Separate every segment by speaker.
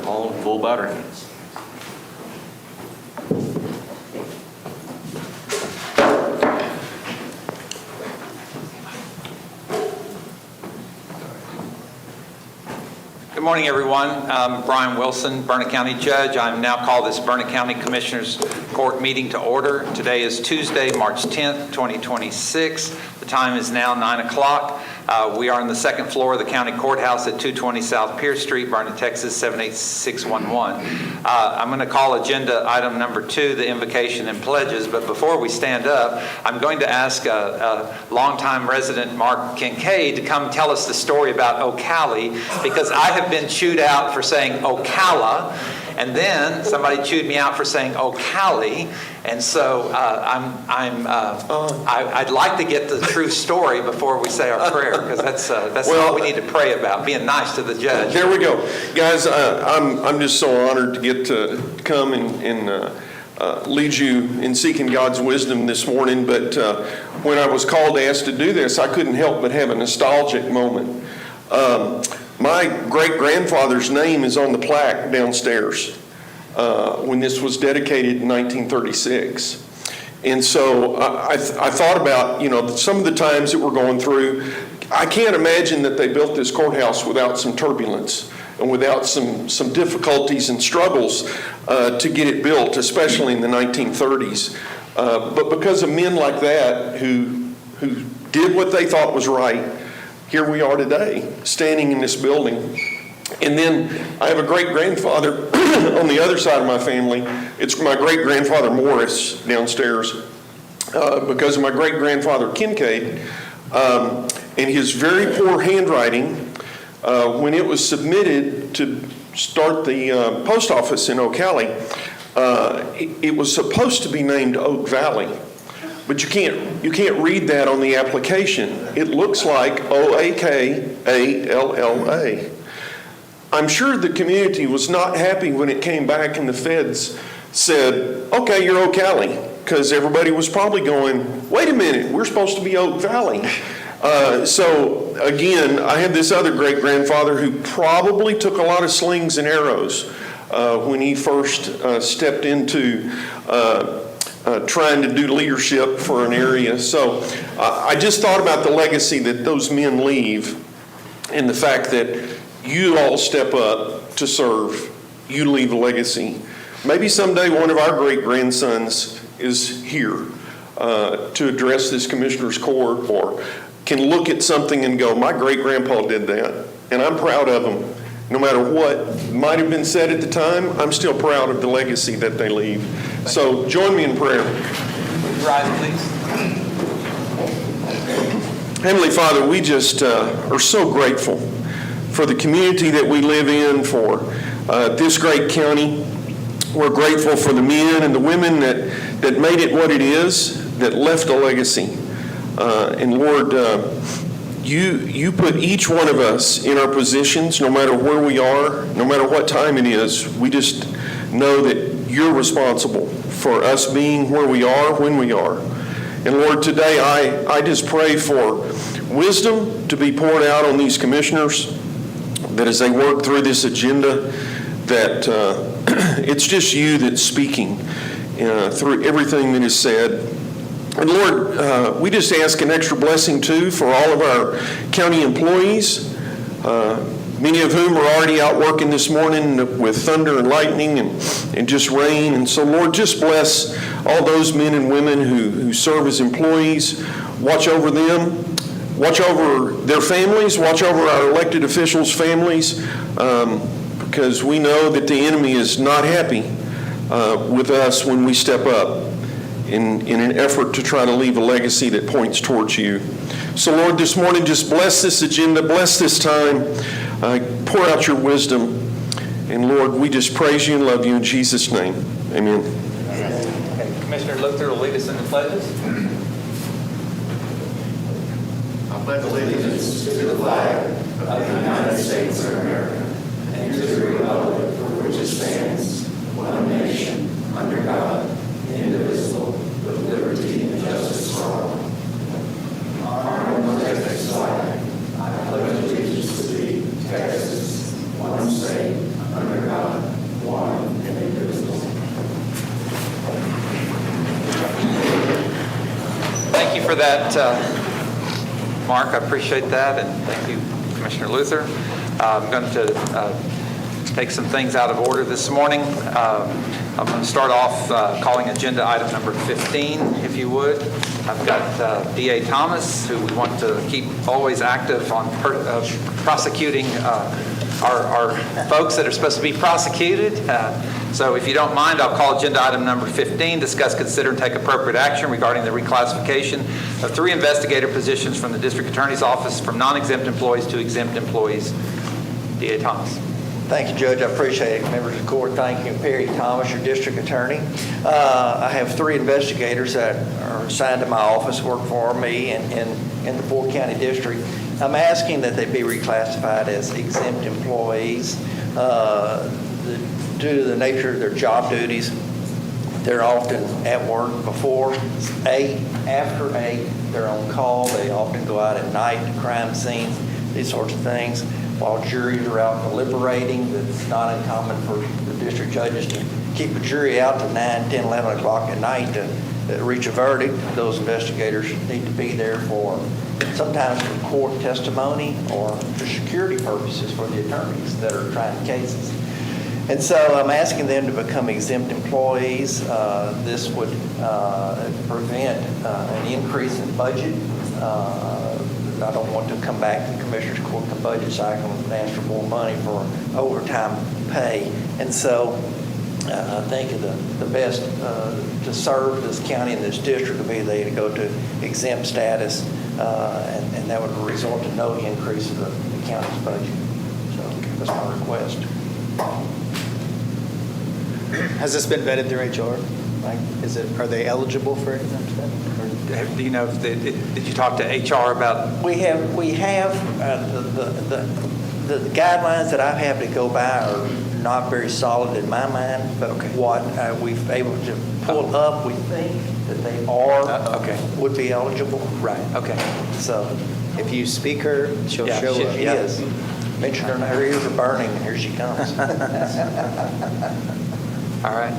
Speaker 1: All full batteries. Good morning, everyone. I'm Brian Wilson, Burnett County Judge. I'm now call this Burnett County Commissioners Court meeting to order. Today is Tuesday, March 10th, 2026. The time is now 9 o'clock. We are on the second floor of the county courthouse at 220 South Pierce Street, Burnett, Texas, 78611. I'm going to call agenda item number 2, the invocation and pledges. But before we stand up, I'm going to ask longtime resident Mark Kincaid to come tell us the story about Ocala, because I have been chewed out for saying Ocala, and then somebody chewed me out for saying Ocala, and so I'd like to get the true story before we say our prayer, because that's what we need to pray about, being nice to the judge.
Speaker 2: There we go. Guys, I'm just so honored to get to come and lead you in seeking God's wisdom this morning, but when I was called to ask to do this, I couldn't help but have a nostalgic moment. My great-grandfather's name is on the plaque downstairs when this was dedicated in 1936. And so I thought about, some of the times that we're going through. I can't imagine that they built this courthouse without some turbulence and without some difficulties and struggles to get it built, especially in the 1930s. But because of men like that who did what they thought was right, here we are today, standing in this building. And then I have a great-grandfather on the other side of my family. It's my great-grandfather Morris downstairs because of my great-grandfather Kincaid and his very poor handwriting. When it was submitted to start the post office in Ocala, it was supposed to be named Oak Valley. But you can't read that on the application. It looks like Oakalla. I'm sure the community was not happy when it came back and the feds said, okay, you're Ocala, because everybody was probably going, wait a minute, we're supposed to be Oak Valley. So again, I had this other great-grandfather who probably took a lot of slings and arrows when he first stepped into trying to do leadership for an area. So I just thought about the legacy that those men leave and the fact that you all step up to serve. You leave a legacy. Maybe someday one of our great-grandsons is here to address this commissioner's court or can look at something and go, my great-grandpa did that, and I'm proud of him. No matter what might have been said at the time, I'm still proud of the legacy that they leave. So join me in prayer.
Speaker 1: Rise, please.
Speaker 2: Heavenly Father, we just are so grateful for the community that we live in, for this great county. We're grateful for the men and the women that made it what it is, that left a legacy. And Lord, you put each one of us in our positions, no matter where we are, no matter what time it is. We just know that you're responsible for us being where we are, when we are. And Lord, today I just pray for wisdom to be poured out on these commissioners, that as they work through this agenda, that it's just you that's speaking through everything that is said. And Lord, we just ask an extra blessing too for all of our county employees, many of whom are already out working this morning with thunder and lightning and just rain. And so Lord, just bless all those men and women who serve as employees. Watch over them. Watch over their families. Watch over our elected officials' families, because we know that the enemy is not happy with us when we step up. in an effort to try to leave a legacy that points towards you. So Lord, this morning, just bless this agenda, bless this time, pour out your wisdom. And Lord, we just praise you and love you in Jesus' name. Amen.
Speaker 1: Okay, Commissioner Luther will lead us in the pledges.
Speaker 3: I pledge allegiance to the flag of the United States of America and to the republic for which it stands, one nation, under God, indivisible, with liberty and justice for all. Honor and protect this flag. I pledge allegiance to thee, Texas, one state, under God, one and indivisible.
Speaker 1: Thank you for that, Mark. I appreciate that, and thank you, Commissioner Luther. I'm going to take some things out of order this morning. I'm going to start off calling agenda item number 15, if you would. I've got D.A. Thomas, who we want to keep always active on prosecuting our folks that are supposed to be prosecuted. So if you don't mind, I'll call agenda item number 15, discuss, consider, and take appropriate action regarding the reclassification of 3 investigator positions from the District Attorney's Office from non-exempt employees to exempt employees. D.A. Thomas.
Speaker 4: Thank you, Judge. I appreciate it. Members of the court, thank you. Perry Thomas, your district attorney. I have 3 investigators that are assigned to my office, work for me in the Fort County District. I'm asking that they be reclassified as exempt employees. Due to the nature of their job duties, they're often at work before 8, after 8, they're on call. They often go out at night to crime scenes, these sorts of things. While juries are out deliberating, it's not uncommon for the district judges to keep a jury out to 9, 10, 11 o'clock at night to reach a verdict. Those investigators need to be there for sometimes for court testimony or for security purposes for the attorneys that are trying cases. And so I'm asking them to become exempt employees. This would prevent an increase in budget. I don't want to come back to the Commissioner's Court in the budget cycle and ask for more money for overtime pay. And so I think the best to serve this county and this district would be they to go to exempt status, and that would result in no increase of the county's budget. So that's my request.
Speaker 5: Has this been vetted through HR? Are they eligible for exempt status?
Speaker 1: Do you know, did you talk to HR about?
Speaker 4: We have the guidelines that I have to go by are not very solid in my mind, but what we've been able to pull up, we think that they would be eligible.
Speaker 5: Right.
Speaker 4: Okay. So
Speaker 5: If you speak her, she'll show up.
Speaker 4: She is. Mention her ears are burning, and here she comes.
Speaker 1: All right.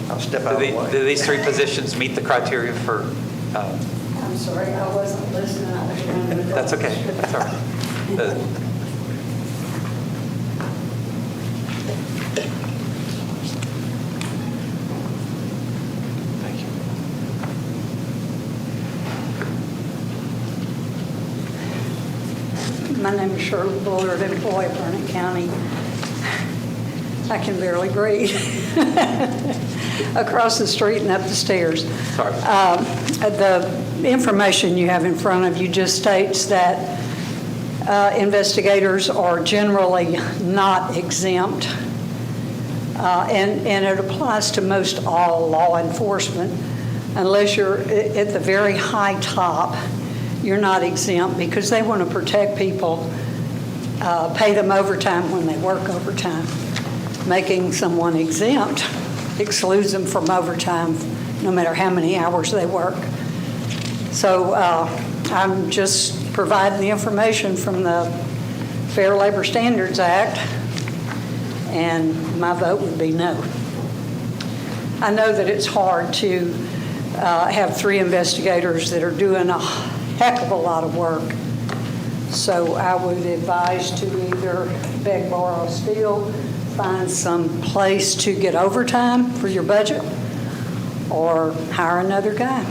Speaker 4: I'll step out of the way.
Speaker 1: Do these 3 positions meet the criteria for?
Speaker 6: I'm sorry, I wasn't listening. I was trying to.
Speaker 1: That's okay. That's all right. Thank you.
Speaker 6: My name is Shirley Bullard, employee of Burnett County. I can barely breathe. Across the street and up the stairs.
Speaker 1: Sorry.
Speaker 6: The information you have in front of you just states that investigators are generally not exempt, and it applies to most all law enforcement. Unless you're at the very high top, you're not exempt because they want to protect people, pay them overtime when they work overtime. Making someone exempt excludes them from overtime no matter how many hours they work. So I'm just providing the information from the Fair Labor Standards Act, and my vote would be no. I know that it's hard to have 3 investigators that are doing a heck of a lot of work. So I would advise to either beg, borrow, steal, find some place to get overtime for your budget, or hire another guy.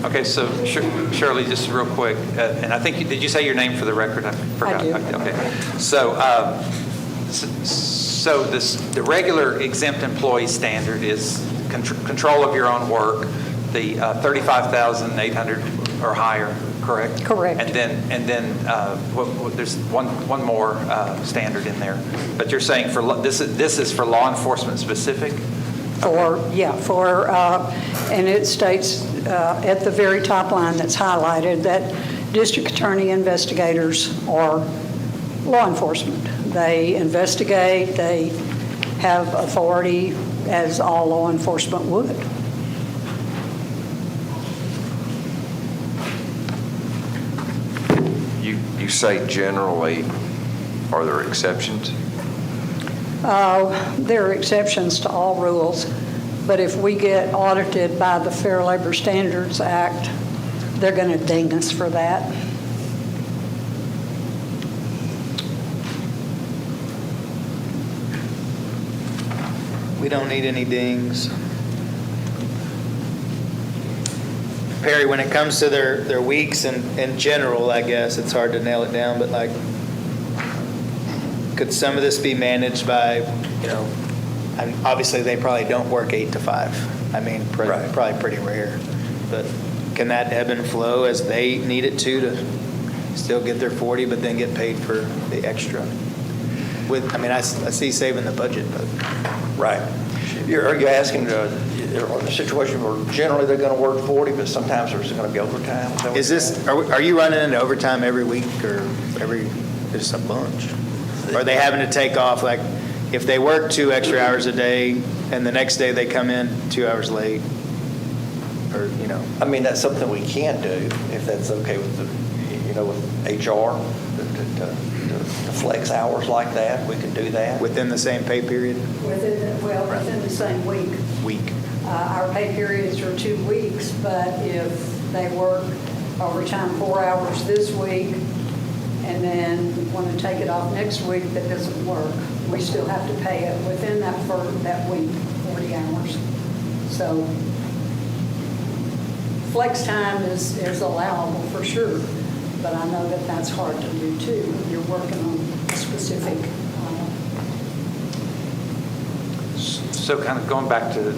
Speaker 1: Okay, so Shirley, just real quick, and I think, did you say your name for the record? I forgot.
Speaker 6: I do.
Speaker 1: Okay, so So the regular exempt employee standard is control of your own work, the 35,800 or higher, correct?
Speaker 6: Correct.
Speaker 1: And then there's one more standard in there. But you're saying this is for law enforcement specific?
Speaker 6: And it states at the very top line that's highlighted that district attorney investigators are law enforcement. They investigate, they have authority as all law enforcement would.
Speaker 7: You say generally, are there exceptions?
Speaker 6: There are exceptions to all rules, but if we get audited by the Fair Labor Standards Act, they're going to ding us for that.
Speaker 5: We don't need any dings. Perry, when it comes to their weeks and in general, I guess, it's hard to nail it down, but like, could some of this be managed by, and obviously they probably don't work 8 to 5. I mean, probably pretty rare. But can that ebb and flow as they need it to still get their 40, but then get paid for the extra? I see saving the budget, but.
Speaker 4: Right. Are you asking the situation where generally they're going to work 40, but sometimes there's going to be overtime?
Speaker 5: Is this, are you running into overtime every week or just a bunch? Or are they having to take off, like, if they work 2 extra hours a day and the next day they come in 2 hours late? Or,
Speaker 4: I mean, that's something we can do if that's okay with with HR to flex hours like that. We can do that.
Speaker 5: within the same pay period?
Speaker 6: Within the same week. Our pay periods are 2 weeks, but if they work overtime 4 hours this week and then want to take it off next week, that doesn't work. We still have to pay it within that week, 40 hours. So flex time is allowable for sure, but I know that that's hard to do too when you're working on specific.
Speaker 1: So kind of going back to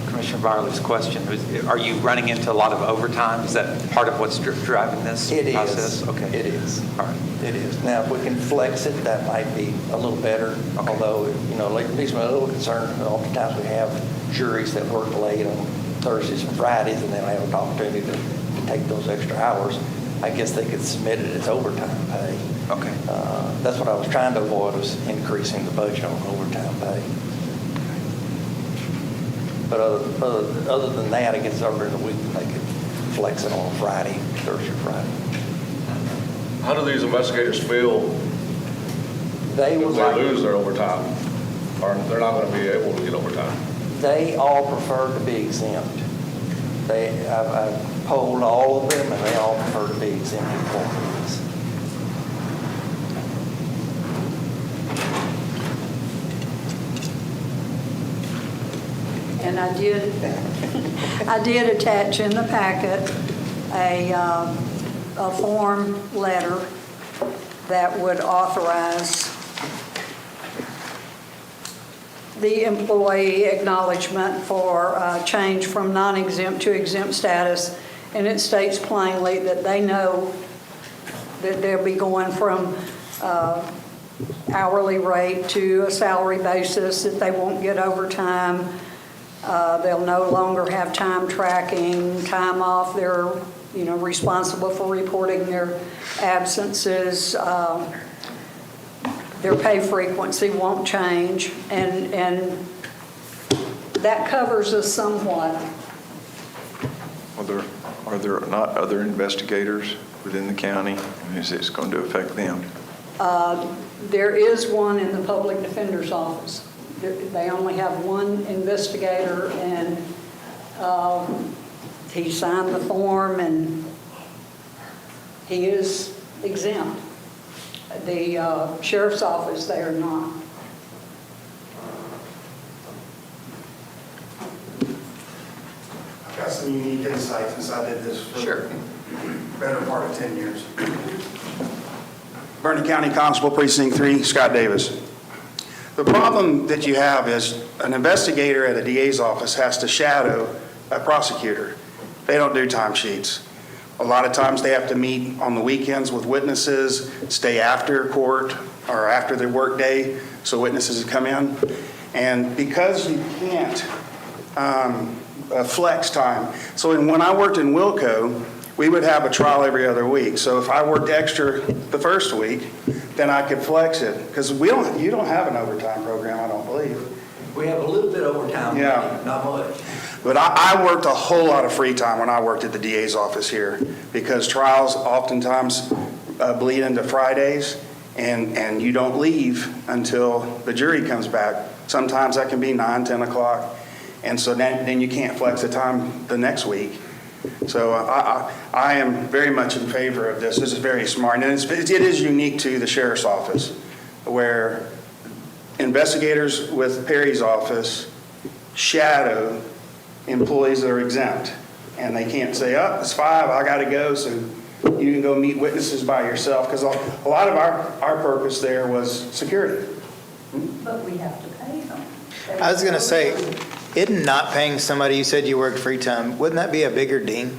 Speaker 1: Commissioner Byerly's question, are you running into a lot of overtime? Is that part of what's driving this process?
Speaker 4: Okay. It is.
Speaker 1: All right.
Speaker 4: It is. Now, if we can flex it, that might be a little better. Although, at least I'm a little concerned. Oftentimes we have juries that work late on Thursdays and Fridays, and they don't have an opportunity to take those extra hours. I guess they could submit it as overtime pay.
Speaker 1: Okay.
Speaker 4: That's what I was trying to avoid, was increasing the budget on overtime pay. But other than that, I guess over in the week, they could flex it on Friday, Thursday, Friday.
Speaker 8: How do these investigators feel
Speaker 4: They
Speaker 8: if
Speaker 4: would
Speaker 8: they
Speaker 4: like,
Speaker 8: lose their overtime? Or they're not going to be able to get overtime?
Speaker 4: they all prefer to be exempt. I've polled all of them, and they all prefer to be exempt employees.
Speaker 6: And I did attach in the packet a form letter that would authorize the employee acknowledgement for change from non-exempt to exempt status. And it states plainly that they know that they'll be going from hourly rate to a salary basis, that they won't get overtime. They'll no longer have time tracking, time off. They're, responsible for reporting their absences. Their pay frequency won't change, and that covers us somewhat.
Speaker 7: Are there not other investigators within the county? Is this going to affect them?
Speaker 6: There is one in the public defender's office. They only have one investigator, and he signed the form, and he is exempt. The sheriff's office, they are not.
Speaker 9: I've got some unique insight since I did this for the better part of 10 years. Burnett County Constable Precinct 3, Scott Davis. The problem that you have is an investigator at a DA's office has to shadow a prosecutor. They don't do timesheets. A lot of times they have to meet on the weekends with witnesses, stay after court or after their workday so witnesses come in. And because you can't flex time, so when I worked in Wilco, we would have a trial every other week. So if I worked extra the first week, then I could flex it. Because you don't have an overtime program, I don't believe.
Speaker 4: We have a little bit overtime,
Speaker 9: Yeah.
Speaker 4: not much.
Speaker 9: But I worked a whole lot of free time when I worked at the DA's office here, because trials oftentimes bleed into Fridays, and you don't leave until the jury comes back. Sometimes that can be 9, 10 o'clock, and so then you can't flex the time the next week. So I am very much in favor of this. This is very smart, and it is unique to the sheriff's office, where investigators with Perry's office shadow employees that are exempt, and they can't say, oh, it's 5, I got to go, so you can go meet witnesses by yourself, because a lot of our purpose there was security.
Speaker 6: But we have to pay them.
Speaker 5: I was going to say, isn't not paying somebody, you said you worked free time, wouldn't that be a bigger ding?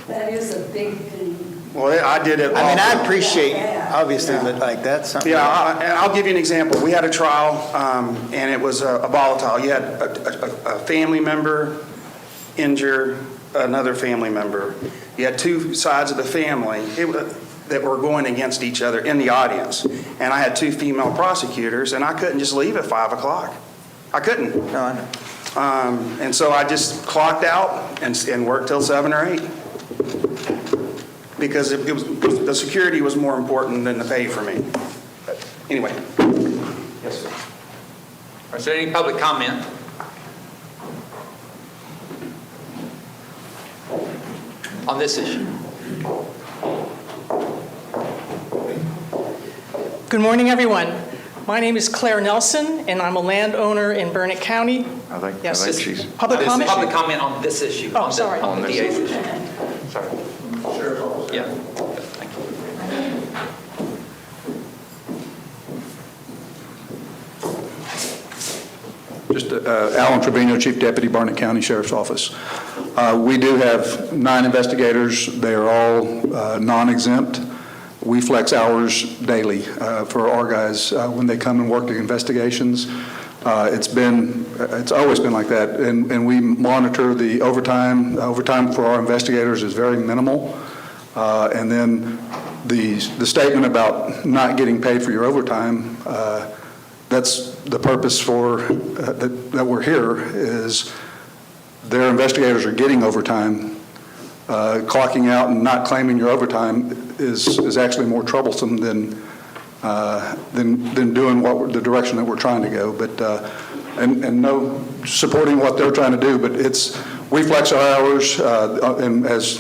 Speaker 6: That is a big thing.
Speaker 9: Well, I did it.
Speaker 5: I mean, I
Speaker 9: all-
Speaker 5: appreciate, obviously,
Speaker 9: Yeah.
Speaker 5: but like, that's something.
Speaker 9: Yeah, and I'll give you an example. We had a trial, and it was a volatile. You had a family member injure another family member. You had two sides of the family that were going against each other in the audience. And I had 2 female prosecutors, and I couldn't just leave at 5 o'clock. I couldn't.
Speaker 5: No, I know.
Speaker 9: And so I just clocked out and worked till 7 or 8. Because it was, the security was more important than the pay for me. But anyway. Yes, sir.
Speaker 1: Is there any public comment? On this issue?
Speaker 10: Good morning, everyone. My name is Claire Nelson, and I'm a landowner in Burnett County.
Speaker 7: I think
Speaker 10: Yes.
Speaker 7: she's.
Speaker 10: Public
Speaker 1: This is
Speaker 10: comment?
Speaker 1: Public comment on this issue.
Speaker 10: Oh,
Speaker 1: on the-
Speaker 10: sorry.
Speaker 1: On the
Speaker 7: On this
Speaker 1: DA's issue. Sorry. Yeah. Thank you.
Speaker 11: Just Alan Trevino, Chief Deputy, Barnett County Sheriff's Office. We do have 9 investigators. They are all non-exempt. We flex hours daily for our guys when they come and work the investigations. It's always been like that, and we monitor the overtime. Overtime for our investigators is very minimal. And then the statement about not getting paid for your overtime, that's the purpose for that we're here, is their investigators are getting overtime. Clocking out and not claiming your overtime is actually more troublesome than doing the direction that we're trying to go. But and no supporting what they're trying to do, but we flex our hours, and as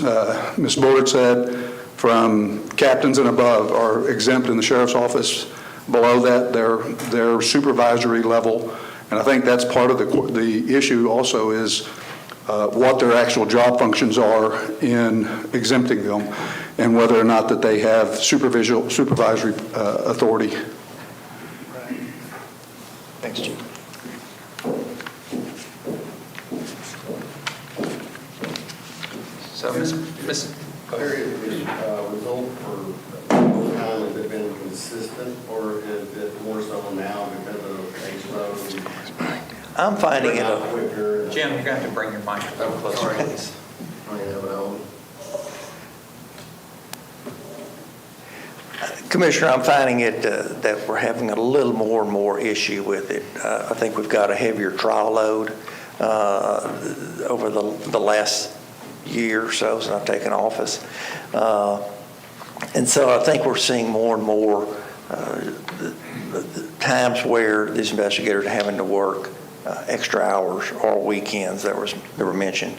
Speaker 11: Ms. Bullard said, from captains and above are exempt in the sheriff's office. Below that, they're supervisory level, and I think that's part of the issue also is what their actual job functions are in exempting them, and whether or not that they have supervisory authority.
Speaker 5: Right. Thanks, Chief.
Speaker 1: So, Ms.
Speaker 3: Period, result for time, has it been consistent, or is it more so now because of H-Road?
Speaker 4: I'm finding it,
Speaker 3: Quicker.
Speaker 1: Jim, you're going to have to bring your microphone closer, please.
Speaker 3: I have it on.
Speaker 4: Commissioner, I'm finding it that we're having a little more and more issue with it. I think we've got a heavier trial load over the last year or so since I've taken office. And so I think we're seeing more and more times where these investigators are having to work extra hours or weekends that were mentioned.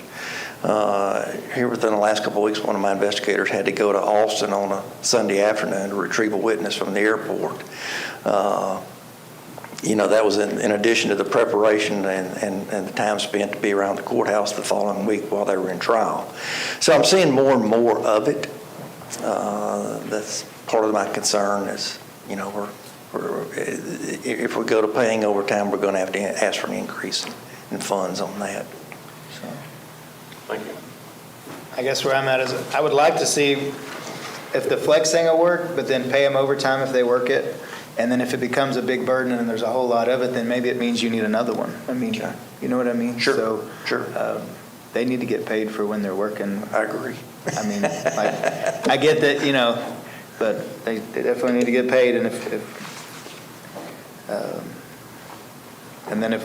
Speaker 4: Here within the last couple of weeks, one of my investigators had to go to Austin on a Sunday afternoon to retrieve a witness from the airport. That was in addition to the preparation and the time spent to be around the courthouse the following week while they were in trial. So I'm seeing more and more of it. That's part of my concern is, we're If we go to paying overtime, we're going to have to ask for an increase in funds on that. So,
Speaker 8: Thank you.
Speaker 5: I guess where I'm at is, I would like to see if the flex thing will work, but then pay them overtime if they work it. And then if it becomes a big burden and there's a whole lot of it, then maybe it means you need another one. I mean, you know what I mean?
Speaker 4: Sure,
Speaker 5: So,
Speaker 4: sure.
Speaker 5: they need to get paid for when they're working.
Speaker 4: I agree.
Speaker 5: I mean, like, I get that, you know, but they definitely need to get paid, and and then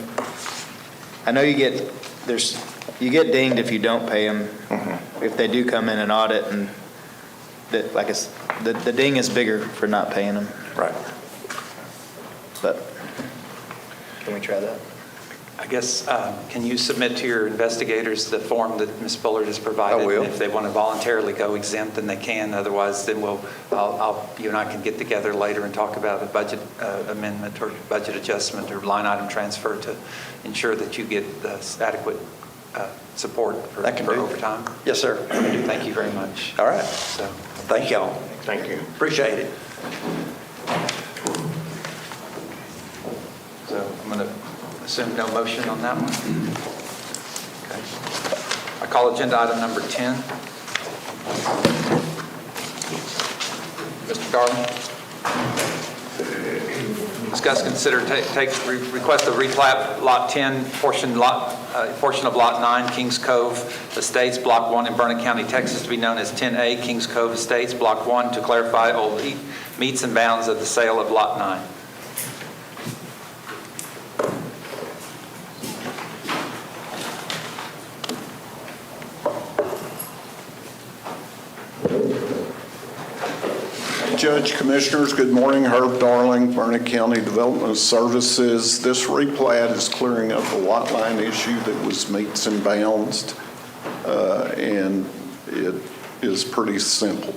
Speaker 5: I know you get dinged if you don't pay them, if they do come in and audit, and that, like, the ding is bigger for not paying them.
Speaker 4: Right.
Speaker 5: But, can we try that?
Speaker 1: I guess, can you submit to your investigators the form that Ms. Bullard has provided?
Speaker 4: I will.
Speaker 1: And if they want to voluntarily go exempt, then they can. Otherwise, then you and I can get together later and talk about a budget amendment or budget adjustment or line item transfer to ensure that you get adequate support for
Speaker 4: That can do.
Speaker 1: overtime.
Speaker 4: Yes, sir.
Speaker 1: Thank you very much.
Speaker 4: All right.
Speaker 1: So,
Speaker 4: Thank y'all.
Speaker 8: Thank you.
Speaker 4: Appreciate it.
Speaker 1: so I'm going to assume no motion on that one. Okay. I call agenda item number 10. Mr. Darling. Discuss, consider, request of replat Lot 10, portion of Lot 9, Kings Cove Estates, Block 1 in Burnett County, Texas, to be known as 10A, Kings Cove Estates, Block 1, to clarify old meets and bounds of the sale of Lot 9.
Speaker 12: Judge, Commissioners, good morning. Herb Darling, Burnett County Development Services. This replat is clearing up a lot line issue that was meets and bounds, and it is pretty simple.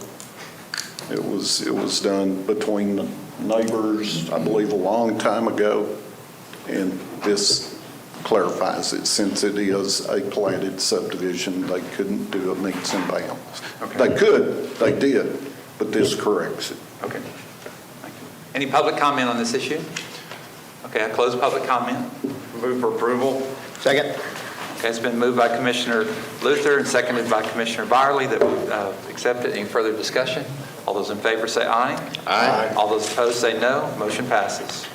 Speaker 12: It was done between the neighbors, I believe, a long time ago, and this clarifies it. Since it is a platted subdivision, they couldn't do a meets and bounds.
Speaker 1: Okay.
Speaker 12: They could, they did. But this corrects it.
Speaker 1: Okay. Thank you. Any public comment on this issue? Okay, I close public comment.
Speaker 8: Move for approval.
Speaker 5: Second.
Speaker 1: Okay, it's been moved by Commissioner Luther and seconded by Commissioner Byerly that we accept it. Any further discussion? All those in favor say aye.
Speaker 8: Aye.
Speaker 1: All those opposed say no. Motion passes.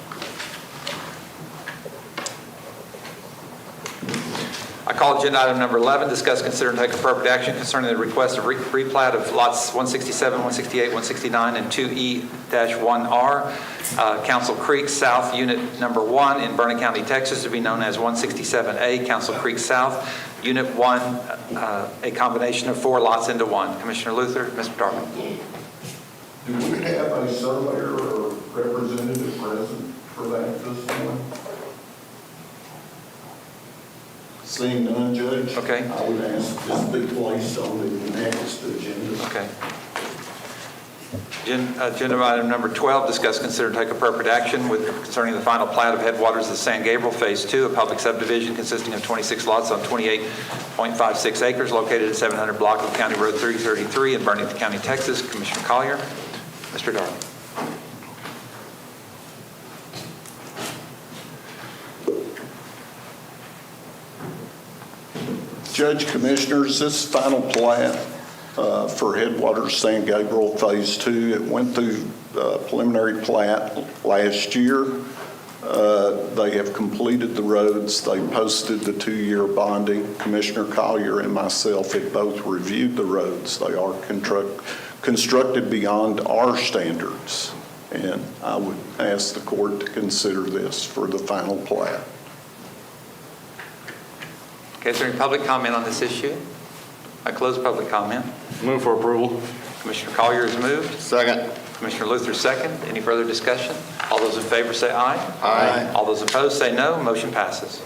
Speaker 1: I call agenda item number 11, discuss, consider, and take appropriate action concerning the request of replat of lots 167, 168, 169, and 2E-1R, Council Creek South, Unit Number 1 in Burnett County, Texas, to be known as 167A, Council Creek South, Unit 1, a combination of 4 lots into 1. Commissioner Luther, Mr. Darling.
Speaker 12: Do we have a surveyor or representative present for that this morning? Seeing none, Judge.
Speaker 1: Okay.
Speaker 12: I would ask this be placed on the next agenda.
Speaker 1: Okay. Agenda item number 12, discuss, consider, and take appropriate action concerning the final plat of Headwaters of San Gabriel, Phase 2, a public subdivision consisting of 26 lots on 28.56 acres located at 700 block of County Road 333 in Burlington County, Texas. Commissioner Collier. Mr. Darling.
Speaker 12: Judge, Commissioners, this final plat for Headwaters San Gabriel Phase 2, it went through preliminary plat last year. They have completed the roads. They posted the 2-year bonding. Commissioner Collier and myself have both reviewed the roads. They are constructed beyond our standards, and I would ask the court to consider this for the final plat.
Speaker 1: Okay, is there any public comment on this issue? I close public comment.
Speaker 8: Move for approval.
Speaker 1: Commissioner Collier is moved.
Speaker 8: Second.
Speaker 1: Commissioner Luther second. Any further discussion? All those in favor say aye.
Speaker 8: Aye.
Speaker 1: All those opposed say no. Motion passes.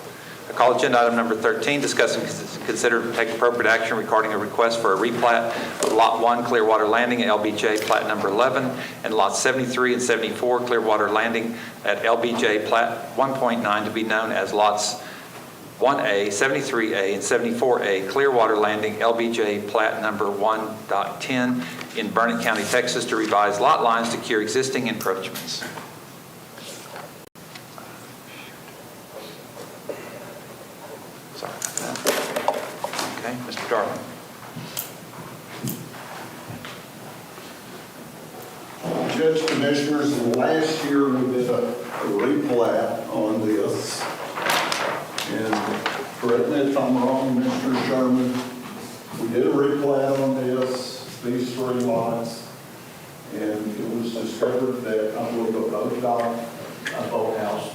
Speaker 1: I call agenda item number 13, discuss and consider to take appropriate action regarding a request for a replat of Lot 1, Clearwater Landing, LBJ Plat Number 11, and Lots 73 and 74, Clearwater Landing at LBJ Plat 1.9, to be known as Lots 1A, 73A, and 74A, Clearwater Landing, LBJ Plat Number 1.10 in Burnett County, Texas, to revise lot lines to cure existing encroachments. Okay, Mr. Darling.
Speaker 12: Judge, Commissioners, last year we did a replat on this. And correct me if I'm wrong, Mr. Sherman, we did a replat on these 3 lots. And it was discovered that I believe a
Speaker 3: boathouse,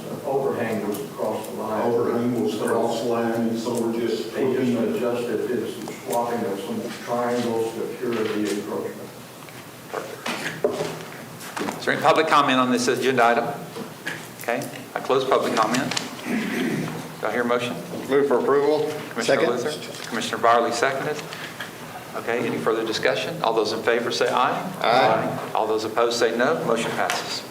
Speaker 3: the overhang was across the line.
Speaker 12: overhang was cross line, and so we're just
Speaker 3: They just
Speaker 12: tweaking.
Speaker 3: adjusted, did some swapping of some triangles to cure the encroachment.
Speaker 1: Is there any public comment on this agenda item? Okay, I close public comment. Do I hear a motion?
Speaker 8: Move for approval.
Speaker 1: Commissioner
Speaker 5: Second.
Speaker 1: Luther? Commissioner Barley seconded. Okay, any further discussion? All those in favor say aye.
Speaker 8: Aye.
Speaker 1: All those opposed say no. Motion passes.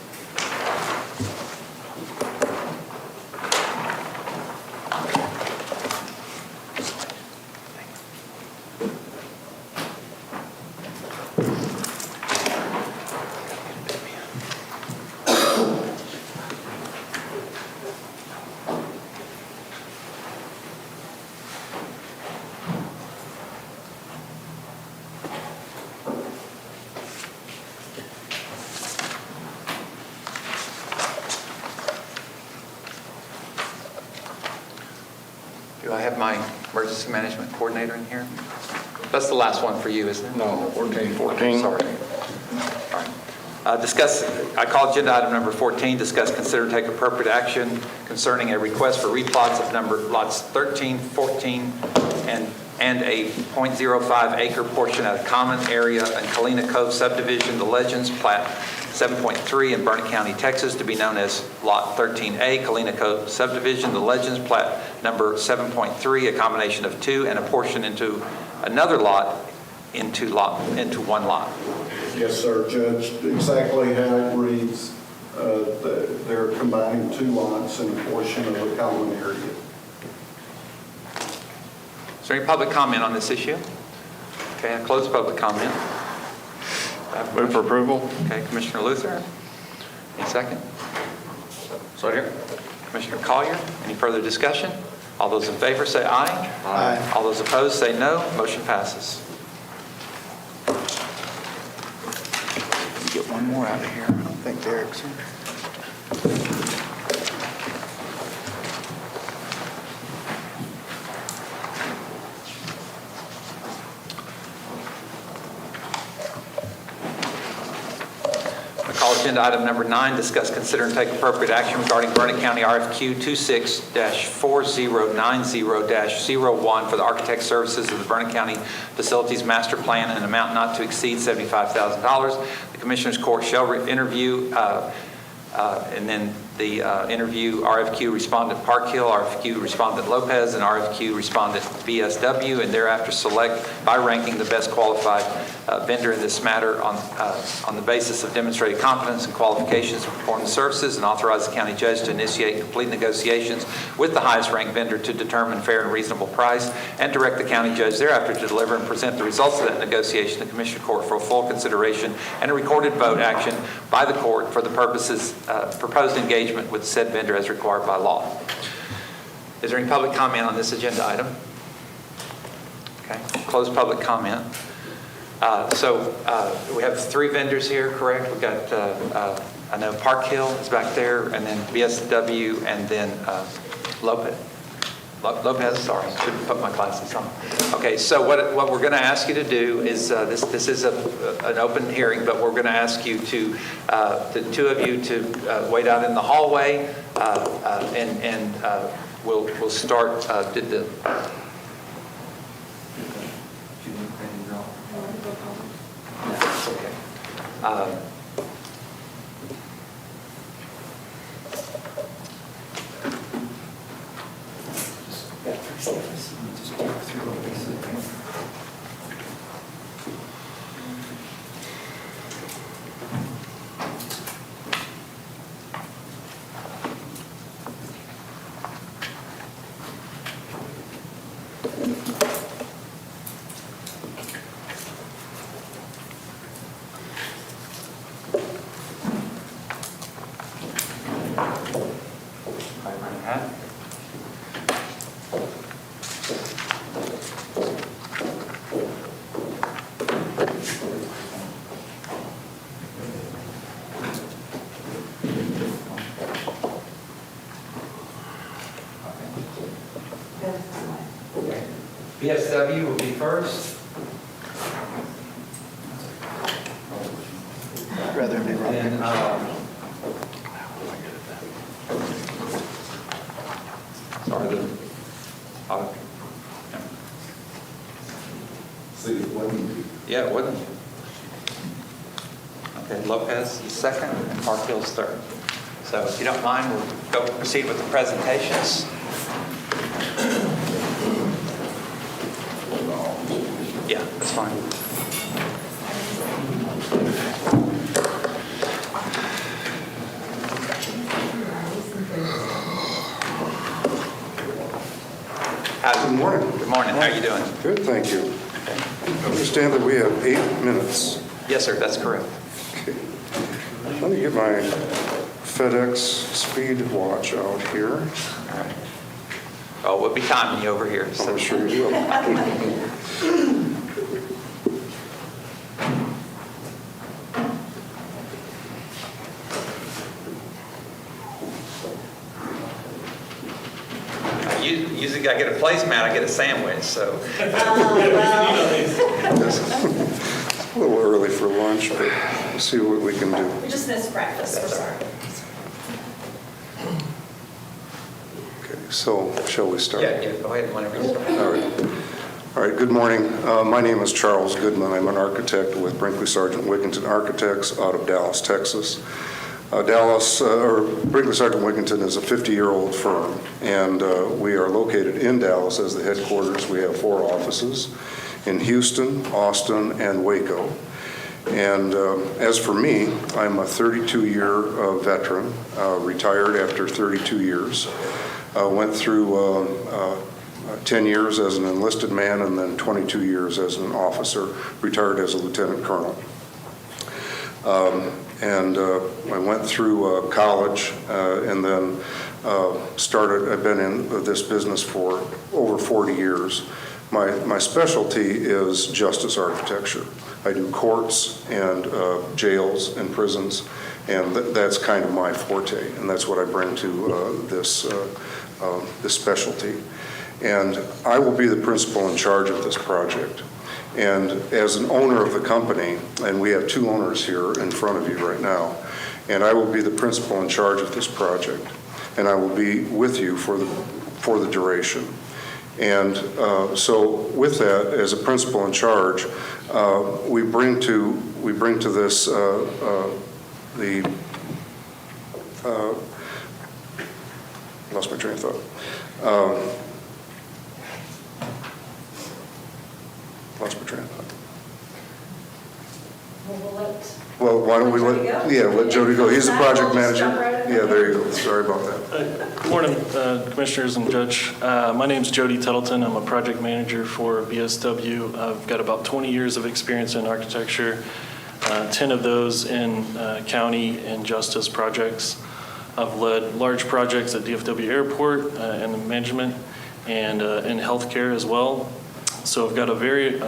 Speaker 1: Do I have my emergency management coordinator in here? That's the last one for you, isn't it?
Speaker 8: No, 14.
Speaker 1: Sorry. All right. I call agenda item number 14, discuss, consider, take appropriate action concerning a request for replots of number lots 13, 14, and a .05 acre portion at a common area in Kalina Cove subdivision, the Legends Plat 7.3 in Burnett County, Texas, to be known as Lot 13A, Kalina Cove subdivision, the Legends Plat number 7.3, a combination of 2 and a portion into another lot into one lot.
Speaker 12: Yes, sir, Judge, exactly how it reads. They're combining 2 lots and a portion of a common area.
Speaker 1: Is there any public comment on this issue? Okay, I close public comment.
Speaker 8: Move for approval.
Speaker 1: Okay, Commissioner Luther, any second?
Speaker 8: Second.
Speaker 1: Commissioner Collier, any further discussion? All those in favor say aye.
Speaker 5: Aye.
Speaker 1: All those opposed say no. Motion passes. Let me get one more out of here. I don't think Derek's here. I call agenda item number 9, discuss, consider, and take appropriate action regarding Burnett County RFQ 26-4090-01 for the architect services of the Burnett County Facilities Master Plan in an amount not to exceed $75,000. The Commissioners Court shall interview and then the interview RFQ respondent Park Hill, RFQ respondent Lopez, and RFQ respondent BSW, and thereafter select by ranking the best qualified vendor in this matter on the basis of demonstrated competence and qualifications to perform the services, and authorize the county judge to initiate complete negotiations with the highest ranked vendor to determine fair and reasonable price, and direct the county judge thereafter to deliver and present the results of that negotiation to the Commissioner Court for a full consideration and a recorded vote action by the court for the purposes proposed engagement with said vendor as required by law. Is there any public comment on this agenda item? Okay, close public comment. So we have 3 vendors here, correct? We've got, I know Park Hill is back there, and then BSW, and then Lopez. Lopez, sorry, I shouldn't put my glasses on. Okay, so what we're going to ask you to do is, this is an open hearing, but we're going to ask you to, the 2 of you to wait out in the hallway, and we'll start, did the... Okay. BSW will be first.
Speaker 5: Rather than do rock,
Speaker 1: Then, sorry, yeah, it wasn't. Okay, Lopez is second and Parkhill's third. So if you don't mind, we'll proceed with the presentations. Yeah, that's fine.
Speaker 13: Good morning.
Speaker 1: Good morning. How are you doing?
Speaker 13: Good, thank you. I understand that we have 8 minutes.
Speaker 1: Yes, sir, that's correct.
Speaker 13: Okay. Let me get my FedEx speed watch out here.
Speaker 1: All right. Oh, we'll be timing you over here. So.
Speaker 13: I'm sure you will.
Speaker 1: Usually I get a placemat, I get a sandwich, so.
Speaker 13: It's a little early for lunch, but we'll see what we can do.
Speaker 14: We just missed breakfast, we're sorry.
Speaker 13: Okay, so shall we start?
Speaker 1: Yeah, go ahead whenever you start.
Speaker 13: All right. All right, good morning. My name is Charles Goodman. I'm an architect with Brinkley Sargent Wigginton Architects out of Dallas, Texas. Brinkley Sargent Wigginton is a 50-year-old firm, and we are located in Dallas as the headquarters. We have 4 offices in Houston, Austin, and Waco. And as for me, I'm a 32-year veteran, retired after 32 years. Went through 10 years as an enlisted man and then 22 years as an officer, retired as a lieutenant colonel. I went through college and then I've been in this business for over 40 years. My specialty is justice architecture. I do courts and jails and prisons, and that's kind of my forte, and that's what I bring to this specialty. And I will be the principal in charge of this project. And as an owner of the company, and we have 2 owners here in front of you right now, and I will be the principal in charge of this project, and I will be with you for the duration. And so with that, as a principal in charge, we bring to this lost my train of thought. Lost my train of thought. Well, why don't we let Jody go. He's the project manager. Yeah, there you go. Sorry about that.
Speaker 15: Good morning, commissioners and judge. My name's Jody Tuttleton. I'm a project manager for BSW. I've got about 20 years of experience in architecture, 10 of those in county and justice projects. I've led large projects at DFW Airport and the management and in healthcare as well. So I've got a varied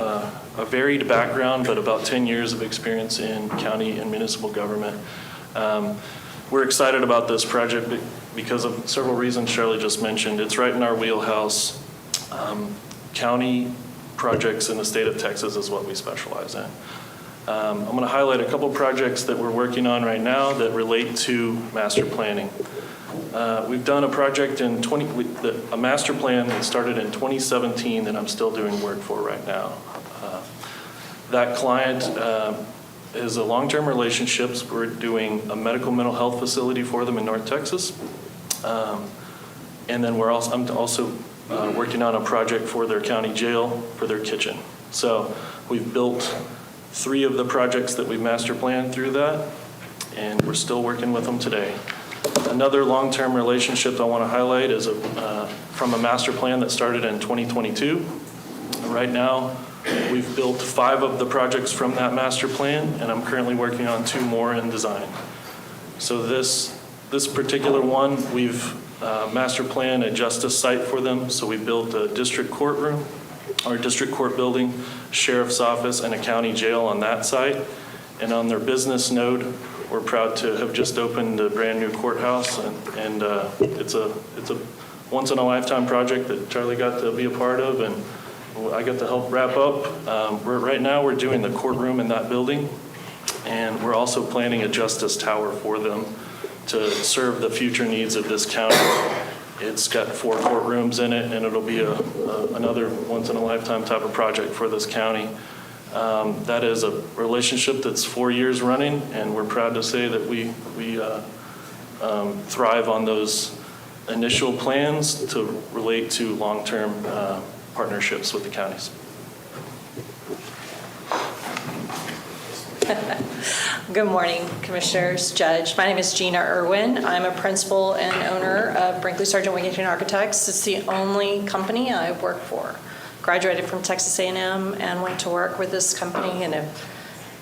Speaker 15: background, but about 10 years of experience in county and municipal government. We're excited about this project because of several reasons Shirley just mentioned. It's right in our wheelhouse. County projects in the state of Texas is what we specialize in. I'm going to highlight a couple projects that we're working on right now that relate to master planning. We've done a project in a master plan that started in 2017 that I'm still doing work for right now. That client is a long-term relationships. We're doing a medical mental health facility for them in North Texas. And then I'm also working on a project for their county jail for their kitchen. So we've built 3 of the projects that we've master planned through that, and we're still working with them today. Another long-term relationship I want to highlight is from a master plan that started in 2022. Right now, we've built 5 of the projects from that master plan, and I'm currently working on 2 more in design. So this particular one, we've master planned a justice site for them. So we built a district courtroom, or district court building, sheriff's office, and a county jail on that site. And on their business node, we're proud to have just opened a brand new courthouse, and it's a once in a lifetime project that Charlie got to be a part of, and I got to help wrap up. Right now, we're doing the courtroom in that building, and we're also planning a justice tower for them to serve the future needs of this county. It's got 4 courtrooms in it, and it'll be another once-in-a-lifetime type of project for this county. That is a relationship that's 4 years running, and we're proud to say that we thrive on those initial plans to relate to long-term partnerships with the counties.
Speaker 14: Good morning, Commissioners, Judge. My name is Gina Irwin. I'm a principal and owner of Brinkley Sargent Wigington Architects. It's the only company I've worked for. Graduated from Texas A&M and went to work with this company and have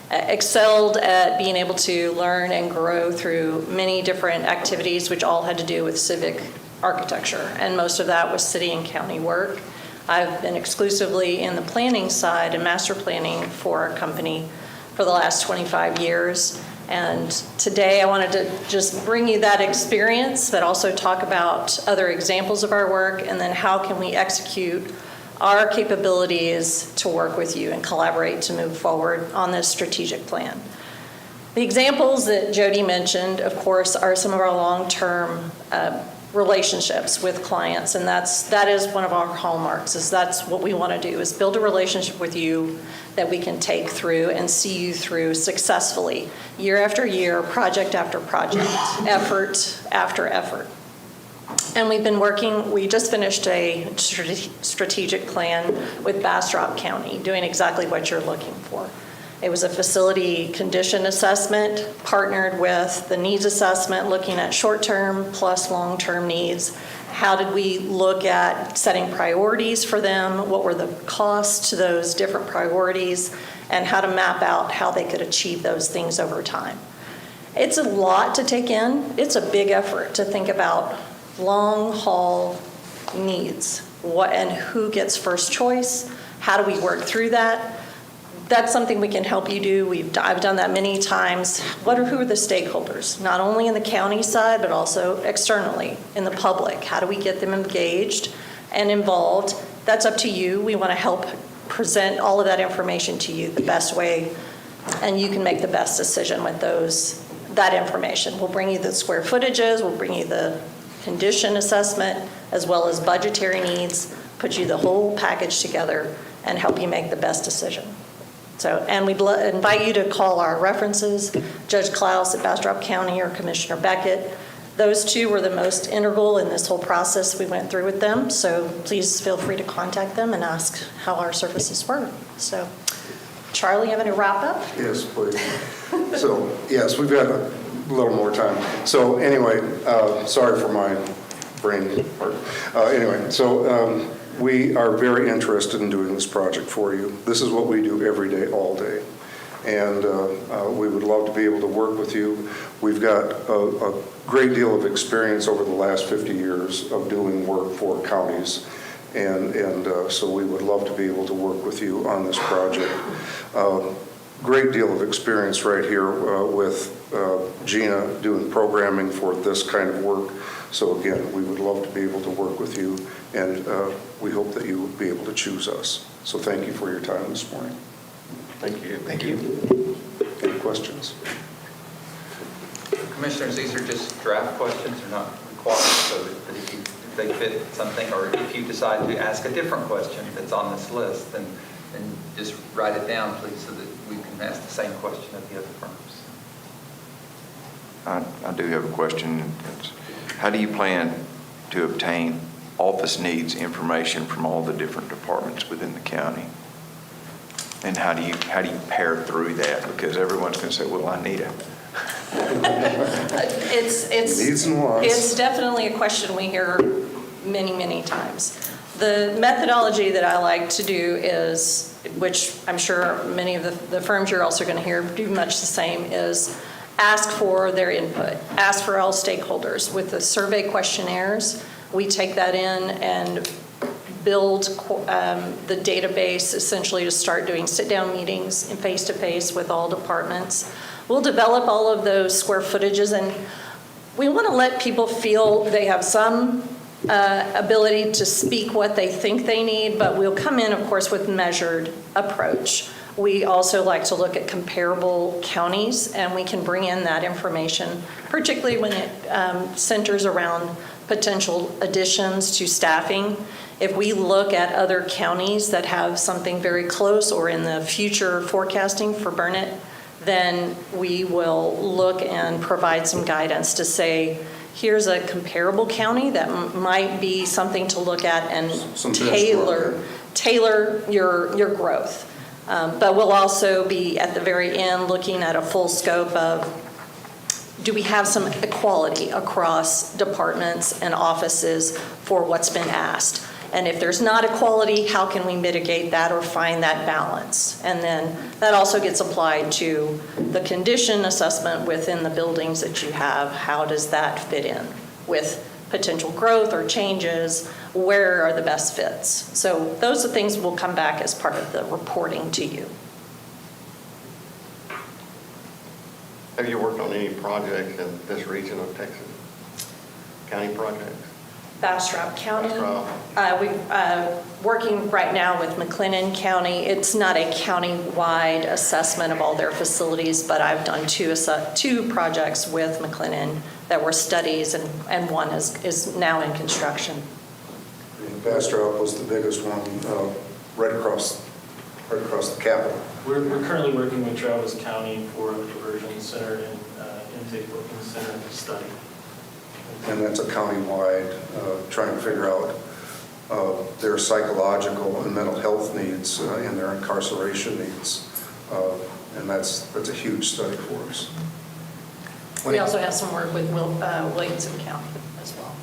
Speaker 14: excelled at being able to learn and grow through many different activities, which all had to do with civic architecture. And most of that was city and county work. I've been exclusively in the planning side and master planning for our company for the last 25 years. And today I wanted to just bring you that experience, but also talk about other examples of our work and then how can we execute our capabilities to work with you and collaborate to move forward on this strategic plan. The examples that Jody mentioned, of course, are some of our long-term relationships with clients, and that is one of our hallmarks. That's what we want to do, is build a relationship with you that we can take through and see you through successfully, year after year, project after project, effort after effort. And we've been working, we just finished a strategic plan with Bastrop County, doing exactly what you're looking for. It was a facility condition assessment partnered with the needs assessment, looking at short-term plus long-term needs. How did we look at setting priorities for them? What were the costs to those different priorities? And how to map out how they could achieve those things over time. It's a lot to take in. It's a big effort to think about long-haul needs. What and who gets first choice? How do we work through that? That's something we can help you do. I've done that many times. Who are the stakeholders? Not only in the county side, but also externally in the public. How do we get them engaged and involved? That's up to you. We want to help present all of that information to you the best way, and you can make the best decision with that information. We'll bring you the square footages, we'll bring you the condition assessment, as well as budgetary needs, put you the whole package together and help you make the best decision. And we invite you to call our references, Judge Klaus at Bastrop County or Commissioner Beckett. Those two were the most integral in this whole process we went through with them. So please feel free to contact them and ask how our services were. So Charlie, you have any wrap up?
Speaker 13: Yes, please. So, yes, we've got a little more time. So anyway, sorry for my brain part. We are very interested in doing this project for you. This is what we do every day, all day. And we would love to be able to work with you. We've got a great deal of experience over the last 50 years of doing work for counties. And so we would love to be able to work with you on this project. Great deal of experience right here with Gina doing programming for this kind of work. So again, we would love to be able to work with you, and we hope that you will be able to choose us. So thank you for your time this morning.
Speaker 1: Thank you.
Speaker 5: Thank you.
Speaker 13: Any questions?
Speaker 1: Commissioners, these are just draft questions, they're not required, so that if they fit something, or if you decide to ask a different question that's on this list, then just write it down, please, so that we can ask the same question of the other firms.
Speaker 7: I do have a question. How do you plan to obtain office needs information from all the different departments within the county? And how do you pare through that? Because everyone's going to say, well, I need it.
Speaker 14: It's definitely a question we hear many, many times. The methodology that I like to do is, which I'm sure many of the firms you're also going to hear do much the same, is ask for their input. Ask for all stakeholders. With the survey questionnaires, we take that in and build the database essentially to start doing sit-down meetings and face-to-face with all departments. We'll develop all of those square footages, and we want to let people feel they have some ability to speak what they think they need, but we'll come in, of course, with measured approach. We also like to look at comparable counties, and we can bring in that information, particularly when it centers around potential additions to staffing. If we look at other counties that have something very close or in the future forecasting for Burnett, then we will look and provide some guidance to say, here's a comparable county that might be something to look at and tailor your growth. But we'll also be at the very end looking at a full scope of, do we have some equality across departments and offices for what's been asked? And if there's not equality, how can we mitigate that or find that balance? And then that also gets applied to the condition assessment within the buildings that you have. How does that fit in with potential growth or changes? Where are the best fits? So those are things will come back as part of the reporting to you.
Speaker 3: Have you worked on any projects in this region of Texas? County projects?
Speaker 14: Bastrop County.
Speaker 3: Bastrop.
Speaker 14: We're working right now with McLennan County. It's not a county-wide assessment of all their facilities, but I've done two projects with McLennan that were studies, and one is now in construction.
Speaker 13: Bastrop was the biggest one, right across the capital.
Speaker 15: We're currently working with Travis County for a diversion center and intake booking center study.
Speaker 13: And that's a county-wide, trying to figure out their psychological and mental health needs and their incarceration needs. And that's a huge study for us.
Speaker 14: We also have some work with Williamson County as well.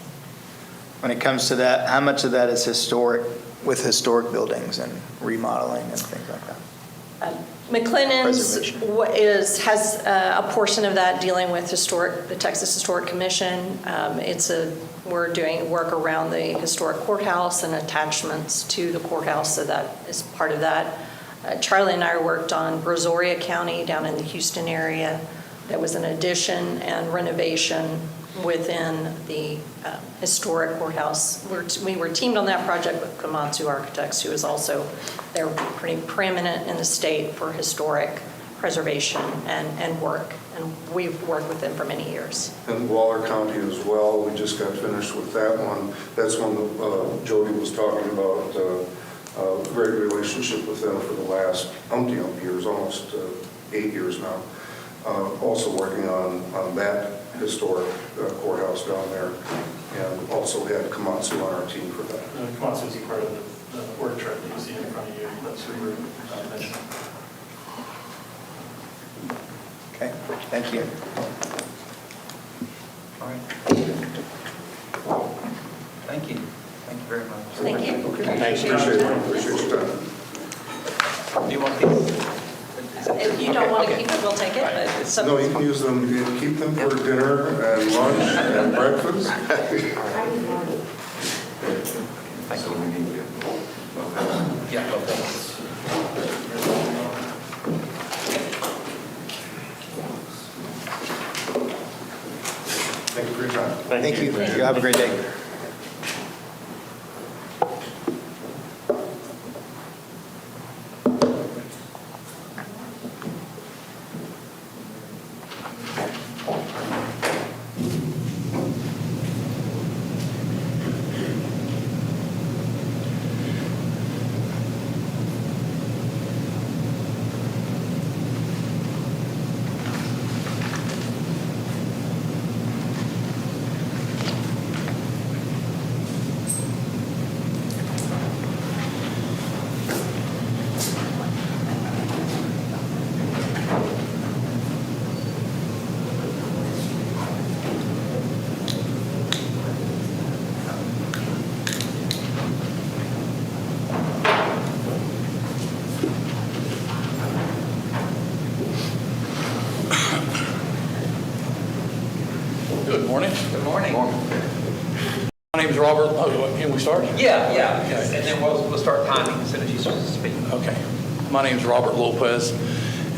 Speaker 5: When it comes to that, how much of that is historic, with historic buildings and remodeling and things like that?
Speaker 14: McLennan's has a portion of that dealing with the Texas Historic Commission. We're doing work around the historic courthouse and attachments to the courthouse, so that is part of that. Charlie and I worked on Brazoria County down in the Houston area. That was an addition and renovation within the historic courthouse. We were teamed on that project with Komatsu Architects, who is also, they're pretty preeminent in the state for historic preservation and work. And we've worked with them for many years.
Speaker 13: And Waller County as well, we just got finished with that one. That's one that Jody was talking about, a great relationship with them for the last umpty years, almost 8 years now. Also working on that historic courthouse down there, and also had Komatsu on our team for that.
Speaker 15: Komatsu is a part of the work truck that you see in front of you. That's who we're mentioning.
Speaker 5: Okay, thank you.
Speaker 1: All right. Thank you. Thank you very much.
Speaker 14: Thank you.
Speaker 13: Thanks, appreciate your time.
Speaker 1: Do you want these?
Speaker 14: If you don't want to keep it, we'll take it. But it's
Speaker 13: No, you can use them, you can keep them for dinner and lunch and breakfast.
Speaker 1: Thank you. We need to. Yeah, okay.
Speaker 13: Thank you for your time.
Speaker 5: Thank you. You have a great day.
Speaker 16: Good morning.
Speaker 1: Good morning.
Speaker 16: My name is Robert. Oh, can we start?
Speaker 1: Yeah. And then we'll start timing as soon as you speak.
Speaker 16: Okay. My name is Robert Lopez,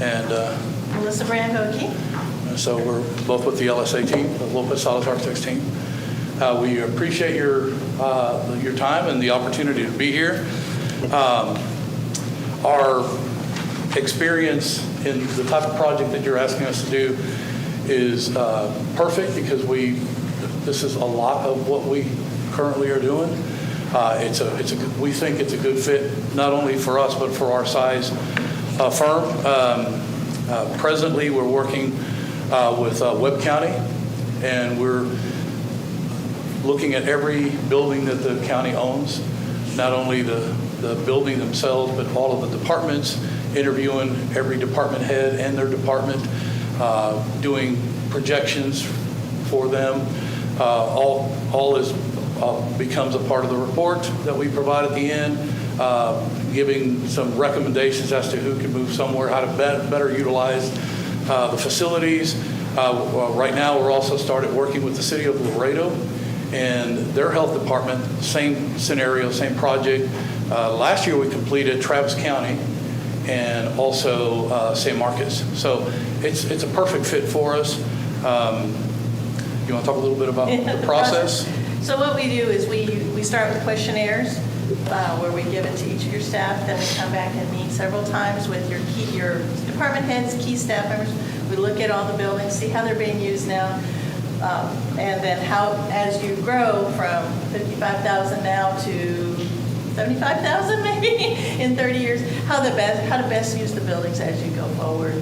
Speaker 16: and
Speaker 14: Melissa Brandoki.
Speaker 16: so we're both with the LSA team, the Lopez Salas Architects team. We appreciate your time and the opportunity to be here. Our experience in the type of project that you're asking us to do is perfect because this is a lot of what we currently are doing. We think it's a good fit not only for us but for our size firm. Presently, we're working with Webb County, and we're looking at every building that the county owns, not only the building themselves, but all of the departments, interviewing every department head and their department, doing projections for them. All is becomes a part of the report that we provide at the end, giving some recommendations as to who can move somewhere, how to better utilize the facilities. Right now, we're also started working with the city of Laredo and their health department, same scenario, same project. Last year, we completed Travis County and also San Marcos. So it's a perfect fit for us. You want to talk a little bit about the process?
Speaker 17: So what we do is we start with questionnaires where we give it to each of your staff. Then we come back and meet several times with your department heads, key staff members. We look at all the buildings, see how they're being used now, and then how, as you grow from 55,000 now to 75,000 maybe in 30 years, how to best use the buildings as you go forward.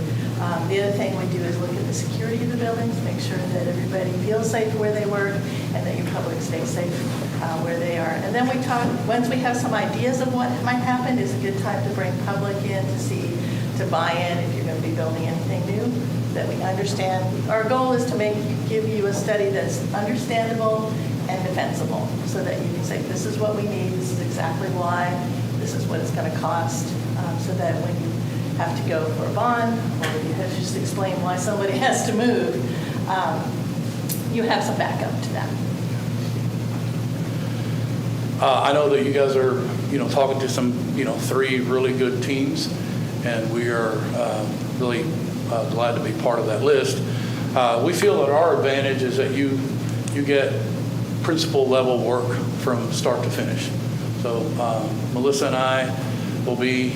Speaker 17: The other thing we do is look at the security of the buildings, make sure that everybody feels safe where they work and that your public stays safe where they are. And then we talk, once we have some ideas of what might happen, it's a good time to bring public in to buy in if you're going to be building anything new, that we understand. Our goal is to give you a study that's understandable and defensible so that you can say, this is what we need, this is exactly why, this is what it's going to cost, so that when you have to go for a bond, or you have to just explain why somebody has to move, you have some backup to that.
Speaker 16: I know that you guys are, talking to some, 3 really good teams, and we are really glad to be part of that list. We feel that our advantage is that you get principal level work from start to finish. So Melissa and I will be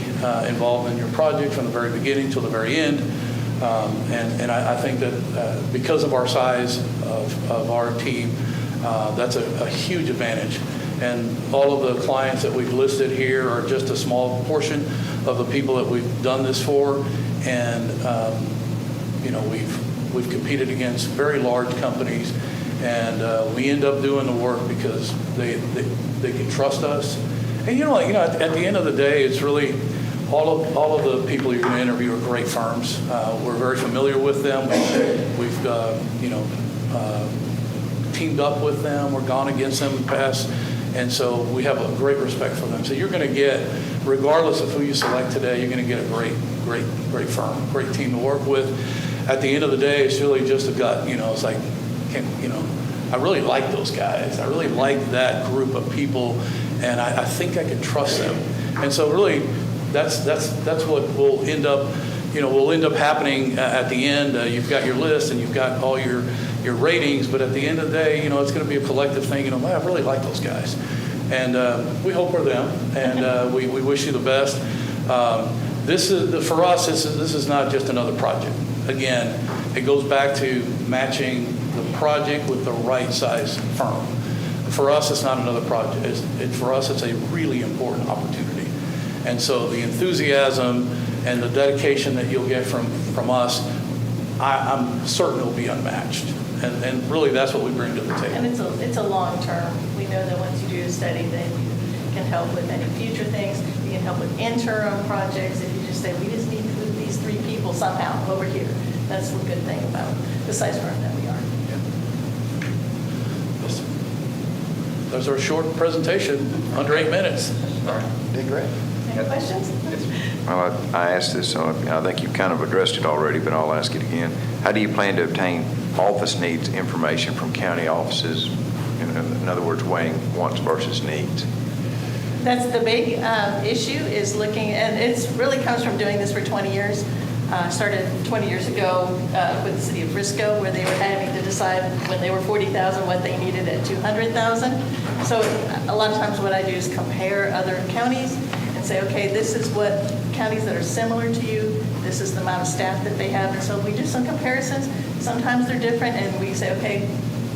Speaker 16: involved in your project from the very beginning till the very end. And I think that because of our size of our team, that's a huge advantage. And all of the clients that we've listed here are just a small portion of the people that we've done this for. And, we've competed against very large companies, and we end up doing the work because they can trust us. And at the end of the day, it's really all of the people you're going to interview are great firms. We're very familiar with them. We've teamed up with them. We're gone against them in the past. And so we have a great respect for them. So you're going to get, regardless of who you select today, you're going to get a great firm, great team to work with. At the end of the day, it's really just a gut. It's like, I really like those guys. I really like that group of people, and I think I can trust them. And so really, that's what will end up, happening at the end. You've got your list and you've got all your ratings, but at the end of the day, it's going to be a collective thing. Man, I really like those guys, and we hope we're them, and we wish you the best. For us, this is not just another project. Again, it goes back to matching the project with the right size firm. For us, it's not another project. For us, it's a really important opportunity. And so the enthusiasm and the dedication that you'll get from us, I'm certain will be unmatched. And really, that's what we bring to the table.
Speaker 17: And it's a long term. We know that once you do a study, then you can help with any future things. You can help with interim projects. If you just say, we just need to move these 3 people somehow over here. That's the good thing about the size firm that we are.
Speaker 16: There's our short presentation, under 8 minutes.
Speaker 4: All right, did great.
Speaker 17: Any questions?
Speaker 7: Well, I asked this, so I think you've kind of addressed it already, but I'll ask it again. How do you plan to obtain office needs information from county offices? In other words, weighing wants versus needs.
Speaker 17: That's the big issue, is looking, and it really comes from doing this for 20 years. Started 20 years ago with the city of Frisco, where they were having to decide when they were 40,000 what they needed at 200,000. So a lot of times what I do is compare other counties and say, okay, this is what counties that are similar to you, this is the amount of staff that they have. And so we do some comparisons. Sometimes they're different, and we say, okay,